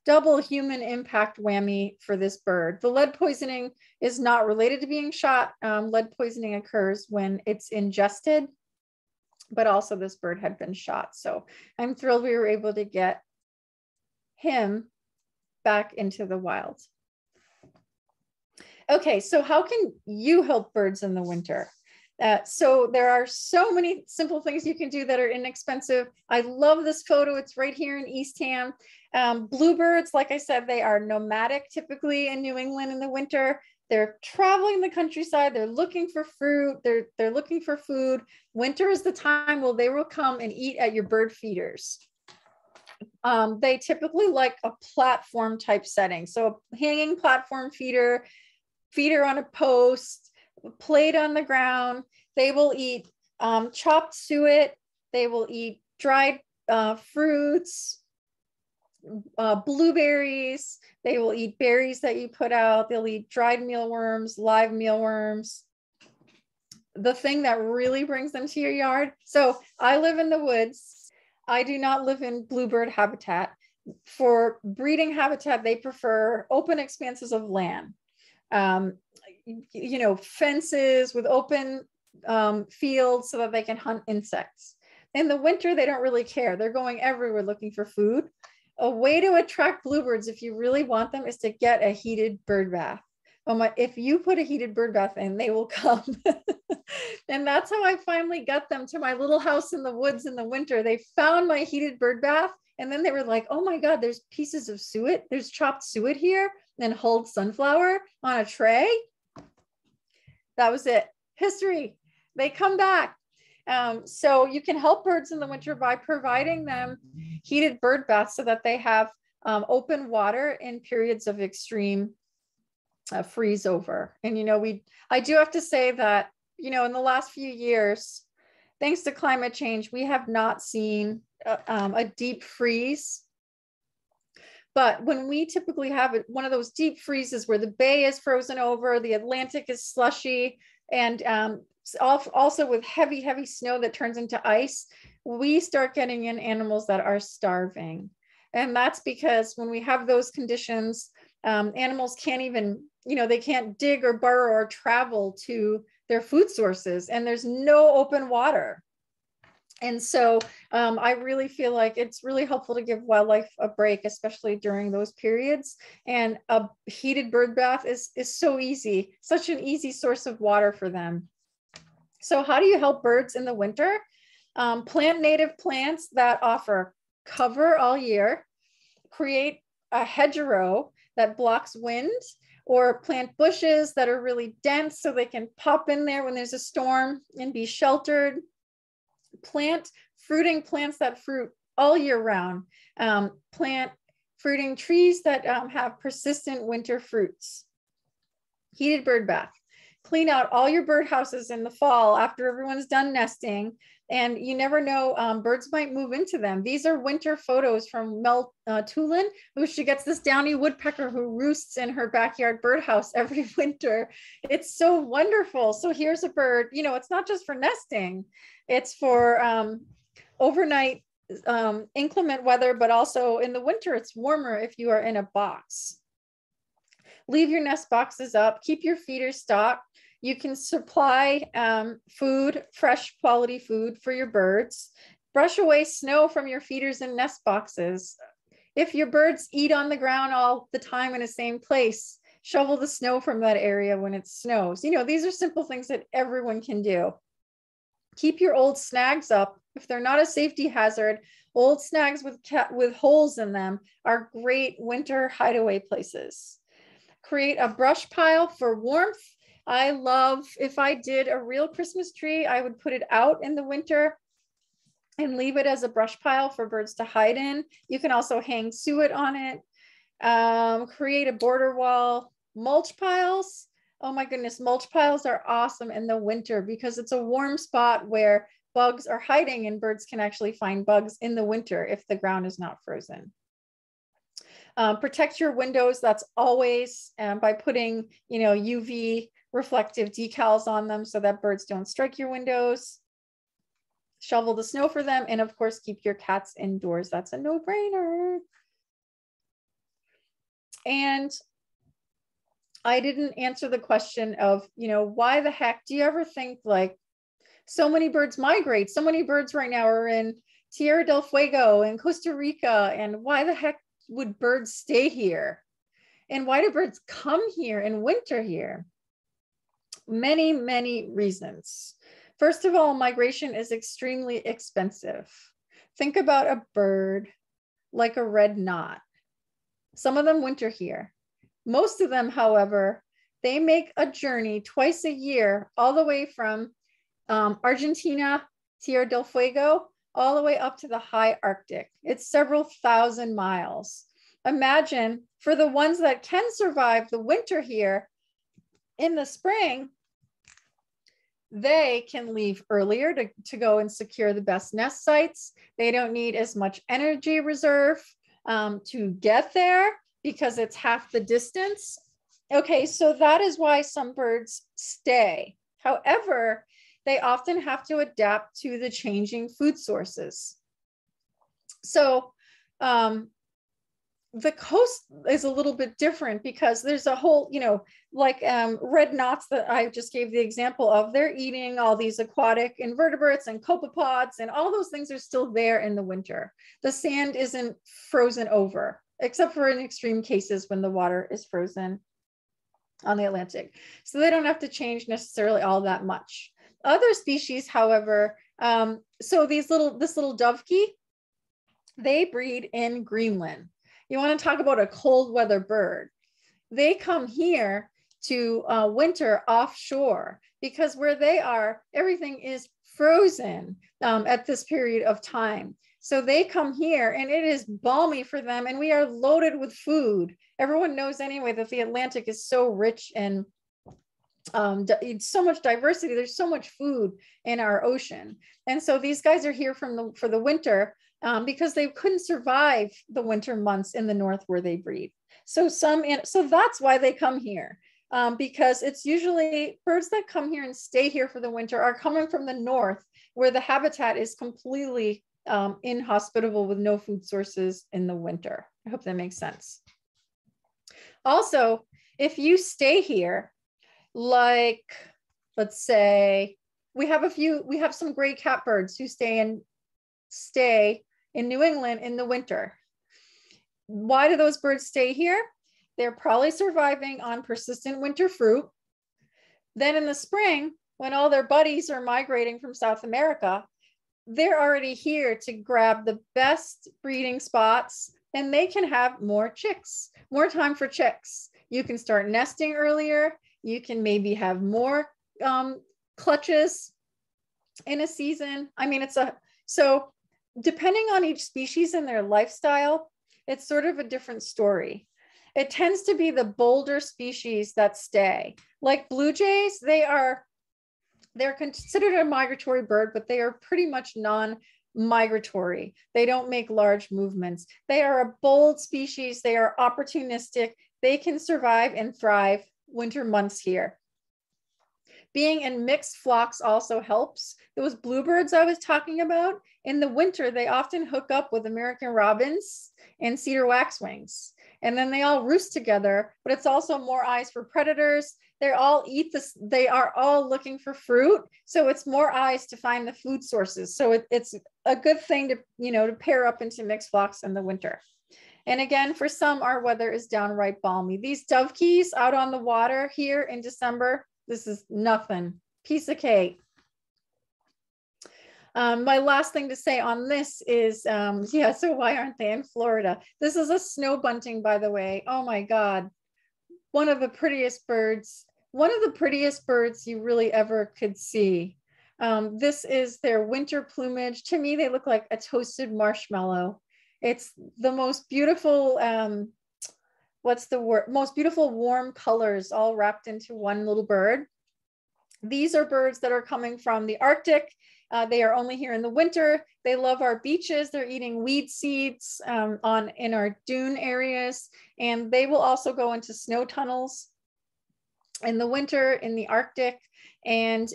S1: double human impact whammy for this bird. The lead poisoning is not related to being shot. Lead poisoning occurs when it's ingested, but also this bird had been shot. So I'm thrilled we were able to get him back into the wild. Okay, so how can you help birds in the winter? So there are so many simple things you can do that are inexpensive. I love this photo. It's right here in Eastham. Bluebirds, like I said, they are nomadic typically in New England in the winter. They're traveling the countryside. They're looking for fruit. They're looking for food. Winter is the time where they will come and eat at your bird feeders. They typically like a platform type setting. So a hanging platform feeder on a post, plate on the ground. They will eat chopped suet. They will eat dried fruits, blueberries. They will eat berries that you put out. They'll eat dried mealworms, live mealworms. The thing that really brings them to your yard. So I live in the woods. I do not live in bluebird habitat. For breeding habitat, they prefer open expanses of land. You know, fences with open fields so that they can hunt insects. In the winter, they don't really care. They're going everywhere looking for food. A way to attract bluebirds, if you really want them, is to get a heated bird bath. If you put a heated bird bath in, they will come. And that's how I finally got them to my little house in the woods in the winter. They found my heated bird bath. And then they were like, oh my God, there's pieces of suet. There's chopped suet here and hulled sunflower on a tray. That was it. History. They come back. So you can help birds in the winter by providing them heated bird baths so that they have open water in periods of extreme freeze over. And, you know, I do have to say that, you know, in the last few years, thanks to climate change, we have not seen a deep freeze. But when we typically have one of those deep freezes where the bay is frozen over, the Atlantic is slushy, and also with heavy, heavy snow that turns into ice, we start getting in animals that are starving. And that's because when we have those conditions, animals can't even, you know, they can't dig or burrow or travel to their food sources, and there's no open water. And so I really feel like it's really helpful to give wildlife a break, especially during those periods. And a heated bird bath is so easy, such an easy source of water for them. So how do you help birds in the winter? Plant native plants that offer cover all year, create a hedgerow that blocks wind, or plant bushes that are really dense so they can pop in there when there's a storm and be sheltered. Plant fruiting plants that fruit all year round. Plant fruiting trees that have persistent winter fruits. Heated bird bath. Clean out all your bird houses in the fall after everyone's done nesting. And you never know, birds might move into them. These are winter photos from Mel Tulin, who she gets this downy woodpecker who roosts in her backyard birdhouse every winter. It's so wonderful. So here's a bird, you know, it's not just for nesting, it's for overnight inclement weather, but also in the winter, it's warmer if you are in a box. Leave your nest boxes up, keep your feeders stocked. You can supply food, fresh quality food for your birds. Brush away snow from your feeders and nest boxes. If your birds eat on the ground all the time in the same place, shovel the snow from that area when it snows. You know, these are simple things that everyone can do. Keep your old snags up. If they're not a safety hazard, old snags with holes in them are great winter hideaway places. Create a brush pile for warmth. I love, if I did a real Christmas tree, I would put it out in the winter and leave it as a brush pile for birds to hide in. You can also hang suet on it. Create a border wall. Mulch piles. Oh my goodness, mulch piles are awesome in the winter because it's a warm spot where bugs are hiding, and birds can actually find bugs in the winter if the ground is not frozen. Protect your windows. That's always by putting, UV reflective decals on them so that birds don't strike your windows. Shovel the snow for them. And of course, keep your cats indoors. That's a no-brainer. And I didn't answer the question of, why the heck do you ever think like so many birds migrate? So many birds right now are in Tierra del Fuego and Costa Rica. And why the heck would birds stay here? And why do birds come here and winter here? Many, many reasons. First of all, migration is extremely expensive. Think about a bird like a red knot. Some of them winter here. Most of them, however, they make a journey twice a year, all the way from Argentina, Tierra del Fuego, all the way up to the high Arctic. It's several thousand miles. Imagine for the ones that can survive the winter here, in the spring, they can leave earlier to go and secure the best nest sites. They don't need as much energy reserve to get there because it's half the distance. Okay, so that is why some birds stay. However, they often have to adapt to the changing food sources. So the coast is a little bit different because there's a whole, like red knots that I just gave the example of. They're eating all these aquatic invertebrates and copepods, and all those things are still there in the winter. The sand isn't frozen over, except for in extreme cases when the water is frozen on the Atlantic. So they don't have to change necessarily all that much. Other species, however, so this little dovekie, they breed in Greenland. You want to talk about a cold weather bird. They come here to winter offshore because where they are, everything is frozen at this period of time. So they come here and it is balmy for them, and we are loaded with food. Everyone knows anyway that the Atlantic is so rich and so much diversity. There's so much food in our ocean. And so these guys are here for the winter because they couldn't survive the winter months in the north where they breed. So that's why they come here, because it's usually birds that come here and stay here for the winter are coming from the north where the habitat is completely inhospitable with no food sources in the winter. I hope that makes sense. Also, if you stay here, like, let's say we have some gray catbirds who stay in New England in the winter. Why do those birds stay here? They're probably surviving on persistent winter fruit. Then in the spring, when all their buddies are migrating from South America, they're already here to grab the best breeding spots, and they can have more chicks, more time for chicks. You can start nesting earlier. You can maybe have more clutches in a season. I mean, so depending on each species and their lifestyle, it's sort of a different story. It tends to be the bolder species that stay. Like blue jays, they're considered a migratory bird, but they are pretty much non-migratory. They don't make large movements. They are a bold species. They are opportunistic. They can survive and thrive winter months here. Being in mixed flocks also helps. Those bluebirds I was talking about, in the winter, they often hook up with American robins and cedar waxwings. And then they all roost together, but it's also more eyes for predators. They all eat this, they are all looking for fruit. So it's more eyes to find the food sources. So it's a good thing to, to pair up into mixed flocks in the winter. And again, for some, our weather is downright balmy. These dovekies out on the water here in December, this is nothing, piece of cake. My last thing to say on this is, so why aren't they in Florida? This is a snow bunting, by the way. Oh my God. one of the prettiest birds you really ever could see. This is their winter plumage. To me, they look like a toasted marshmallow. It's the most beautiful, what's the word? Most beautiful warm colors all wrapped into one little bird. These are birds that are coming from the Arctic. They are only here in the winter. They love our beaches. They're eating weed seeds in our dune areas. And they will also go into snow tunnels in the winter in the Arctic. And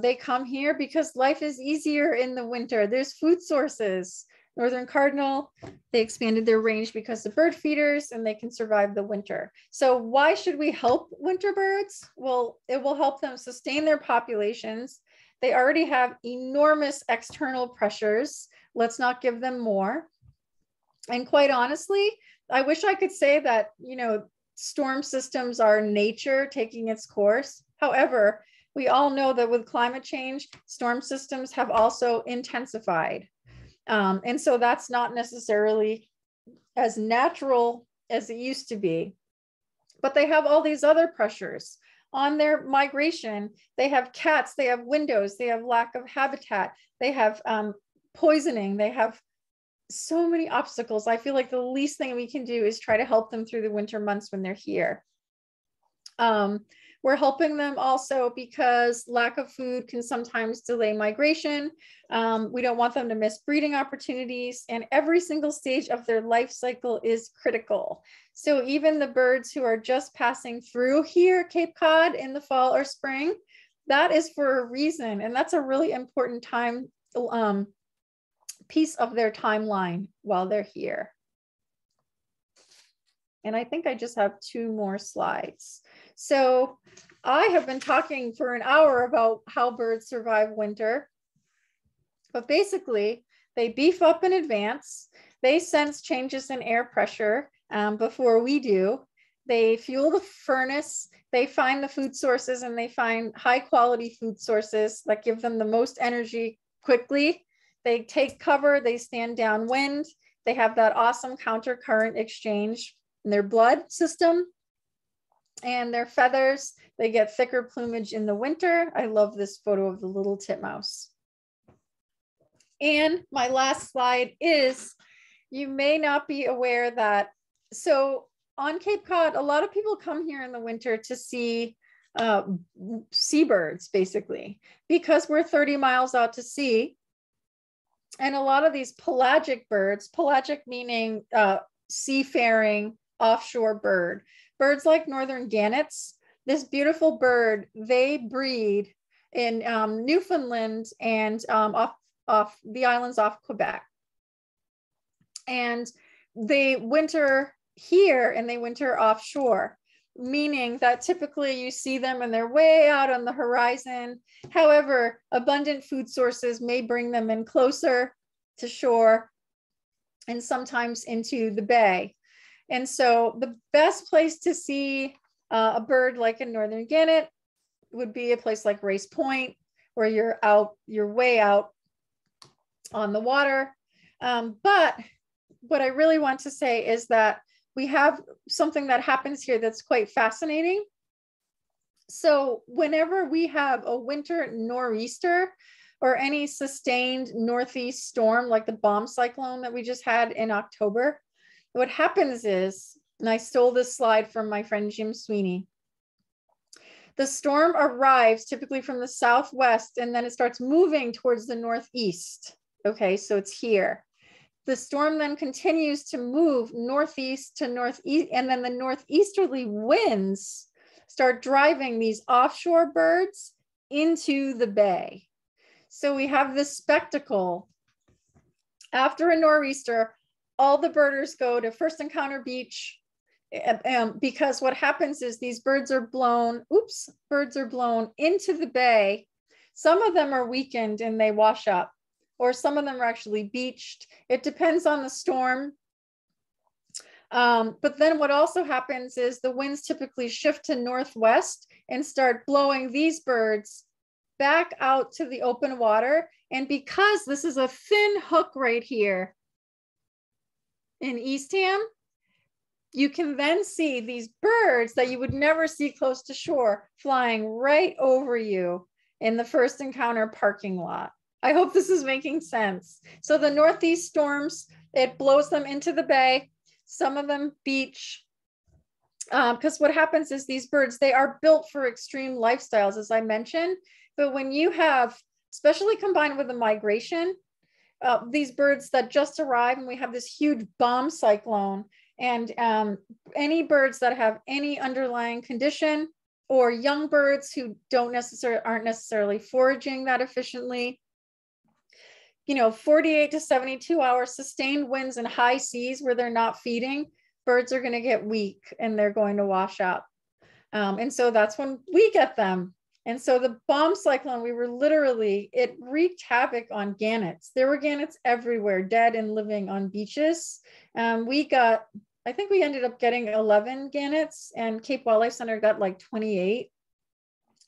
S1: they come here because life is easier in the winter. There's food sources. Northern cardinal, they expanded their range because of bird feeders and they can survive the winter. So why should we help winter birds? Well, it will help them sustain their populations. They already have enormous external pressures. Let's not give them more. And quite honestly, I wish I could say that, you know, storm systems are nature taking its course. However, we all know that with climate change, storm systems have also intensified. And so that's not necessarily as natural as it used to be. But they have all these other pressures on their migration. They have cats, they have windows, they have lack of habitat, they have poisoning, they have so many obstacles. I feel like the least thing we can do is try to help them through the winter months when they're here. We're helping them also because lack of food can sometimes delay migration. We don't want them to miss breeding opportunities, and every single stage of their life cycle is critical. So even the birds who are just passing through here, Cape Cod, in the fall or spring, that is for a reason. And that's a really important piece of their timeline while they're here. And I think I just have 2 more slides. So I have been talking for an hour about how birds survive winter, but basically they beef up in advance. They sense changes in air pressure before we do. They fuel the furnace. They find the food sources, and they find high quality food sources that give them the most energy quickly. They take cover, they stand downwind. They have that awesome counter current exchange in their blood system and their feathers. They get thicker plumage in the winter. I love this photo of the little titmouse. And my last slide is, you may not be aware that, so on Cape Cod, a lot of people come here in the winter to see seabirds, basically, because we're 30 miles out to sea. And a lot of these pelagic birds, pelagic meaning seafaring offshore birds like northern gannets, this beautiful bird, they breed in Newfoundland and off the islands off Quebec. And they winter here and they winter offshore, meaning that typically you see them and they're way out on the horizon. However, abundant food sources may bring them in closer to shore and sometimes into the bay. And so the best place to see a bird like a northern gannet would be a place like Race Point, where you're way out on the water. But what I really want to say is that we have something that happens here that's quite fascinating. So whenever we have a winter nor'easter or any sustained northeast storm, like the bomb cyclone that we just had in October, what happens is, and I stole this slide from my friend Jim Sweeney, the storm arrives typically from the southwest and then it starts moving towards the northeast. Okay, so it's here. The storm then continues to move northeast to northeast, and then the northeasterly winds start driving these offshore birds into the bay. So we have this spectacle. After a nor'easter, all the birders go to First Encounter Beach, because what happens is these birds are blown into the bay. Some of them are weakened and they wash up, or some of them are actually beached. It depends on the storm. But then what also happens is the winds typically shift to northwest and start blowing these birds back out to the open water. And because this is a thin hook right here in Eastham, you can then see these birds that you would never see close to shore flying right over you in the First Encounter parking lot. I hope this is making sense. So the northeast storms, it blows them into the bay. Some of them beach. Because what happens is these birds, they are built for extreme lifestyles, as I mentioned. But when you have, especially combined with a migration, these birds that just arrived, and we have this huge bomb cyclone, and any birds that have any underlying condition, or young birds who aren't necessarily foraging that efficiently, 48 to 72 hours sustained winds and high seas where they're not feeding, birds are going to get weak and they're going to wash up. And so that's when we get them. And so the bomb cyclone, it wreaked havoc on gannets. There were gannets everywhere, dead and living on beaches. I think we ended up getting 11 gannets, and Cape Wildlife Center got like 28.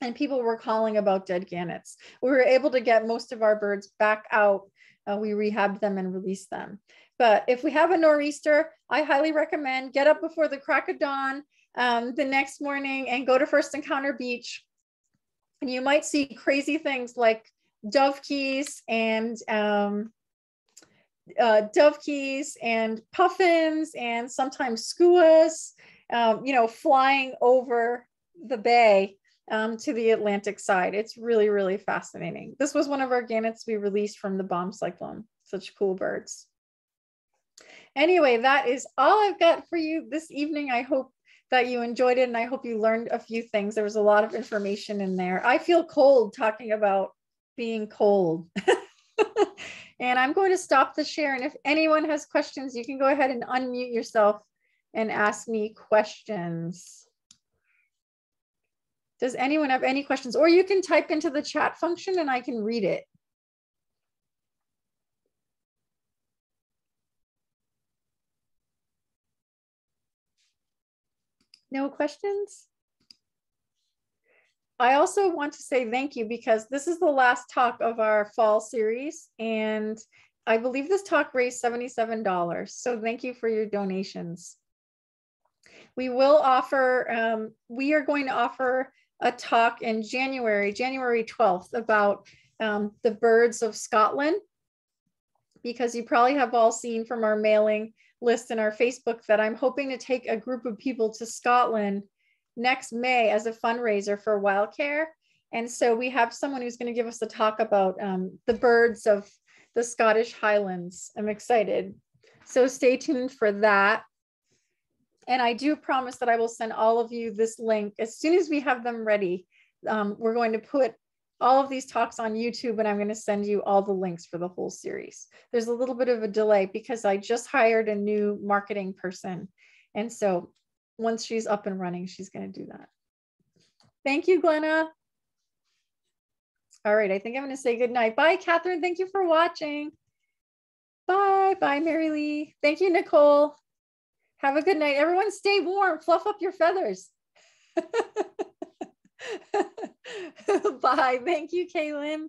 S1: And people were calling about dead gannets. We were able to get most of our birds back out. We rehabbed them and released them. But if we have a nor'easter, I highly recommend get up before the crack of dawn the next morning and go to First Encounter Beach. And you might see crazy things like dovekies and puffins and sometimes skuas, flying over the bay to the Atlantic side. It's really, really fascinating. This was one of our gannets we released from the bomb cyclone. Such cool birds. Anyway, that is all I've got for you this evening. I hope that you enjoyed it, and I hope you learned a few things. There was a lot of information in there. I feel cold talking about being cold. And I'm going to stop the share. And if anyone has questions, you can go ahead and unmute yourself and ask me questions. Does anyone have any questions? Or you can type into the chat function and I can read it. No questions? I also want to say thank you, because this is the last talk of our fall series, and I believe this talk raised $77. So thank you for your donations. We are going to offer a talk in January 12th about the birds of Scotland, because you probably have all seen from our mailing list in our Facebook that I'm hoping to take a group of people to Scotland next May as a fundraiser for wildcare. And so we have someone who's going to give us a talk about the birds of the Scottish Highlands. I'm excited. So stay tuned for that. And I do promise that I will send all of you this link as soon as we have them ready. We're going to put all of these talks on YouTube, and I'm going to send you all the links for the whole series. There's a little bit of a delay because I just hired a new marketing person. And so once she's up and running, she's going to do that. Thank you, Glenna. All right, I think I'm going to say good night. Bye, Catherine. Thank you for watching. Bye. Bye, Mary Lee. Thank you, Nicole. Have a good night. Everyone stay warm. Fluff up your feathers. Bye. Thank you, Kaylin.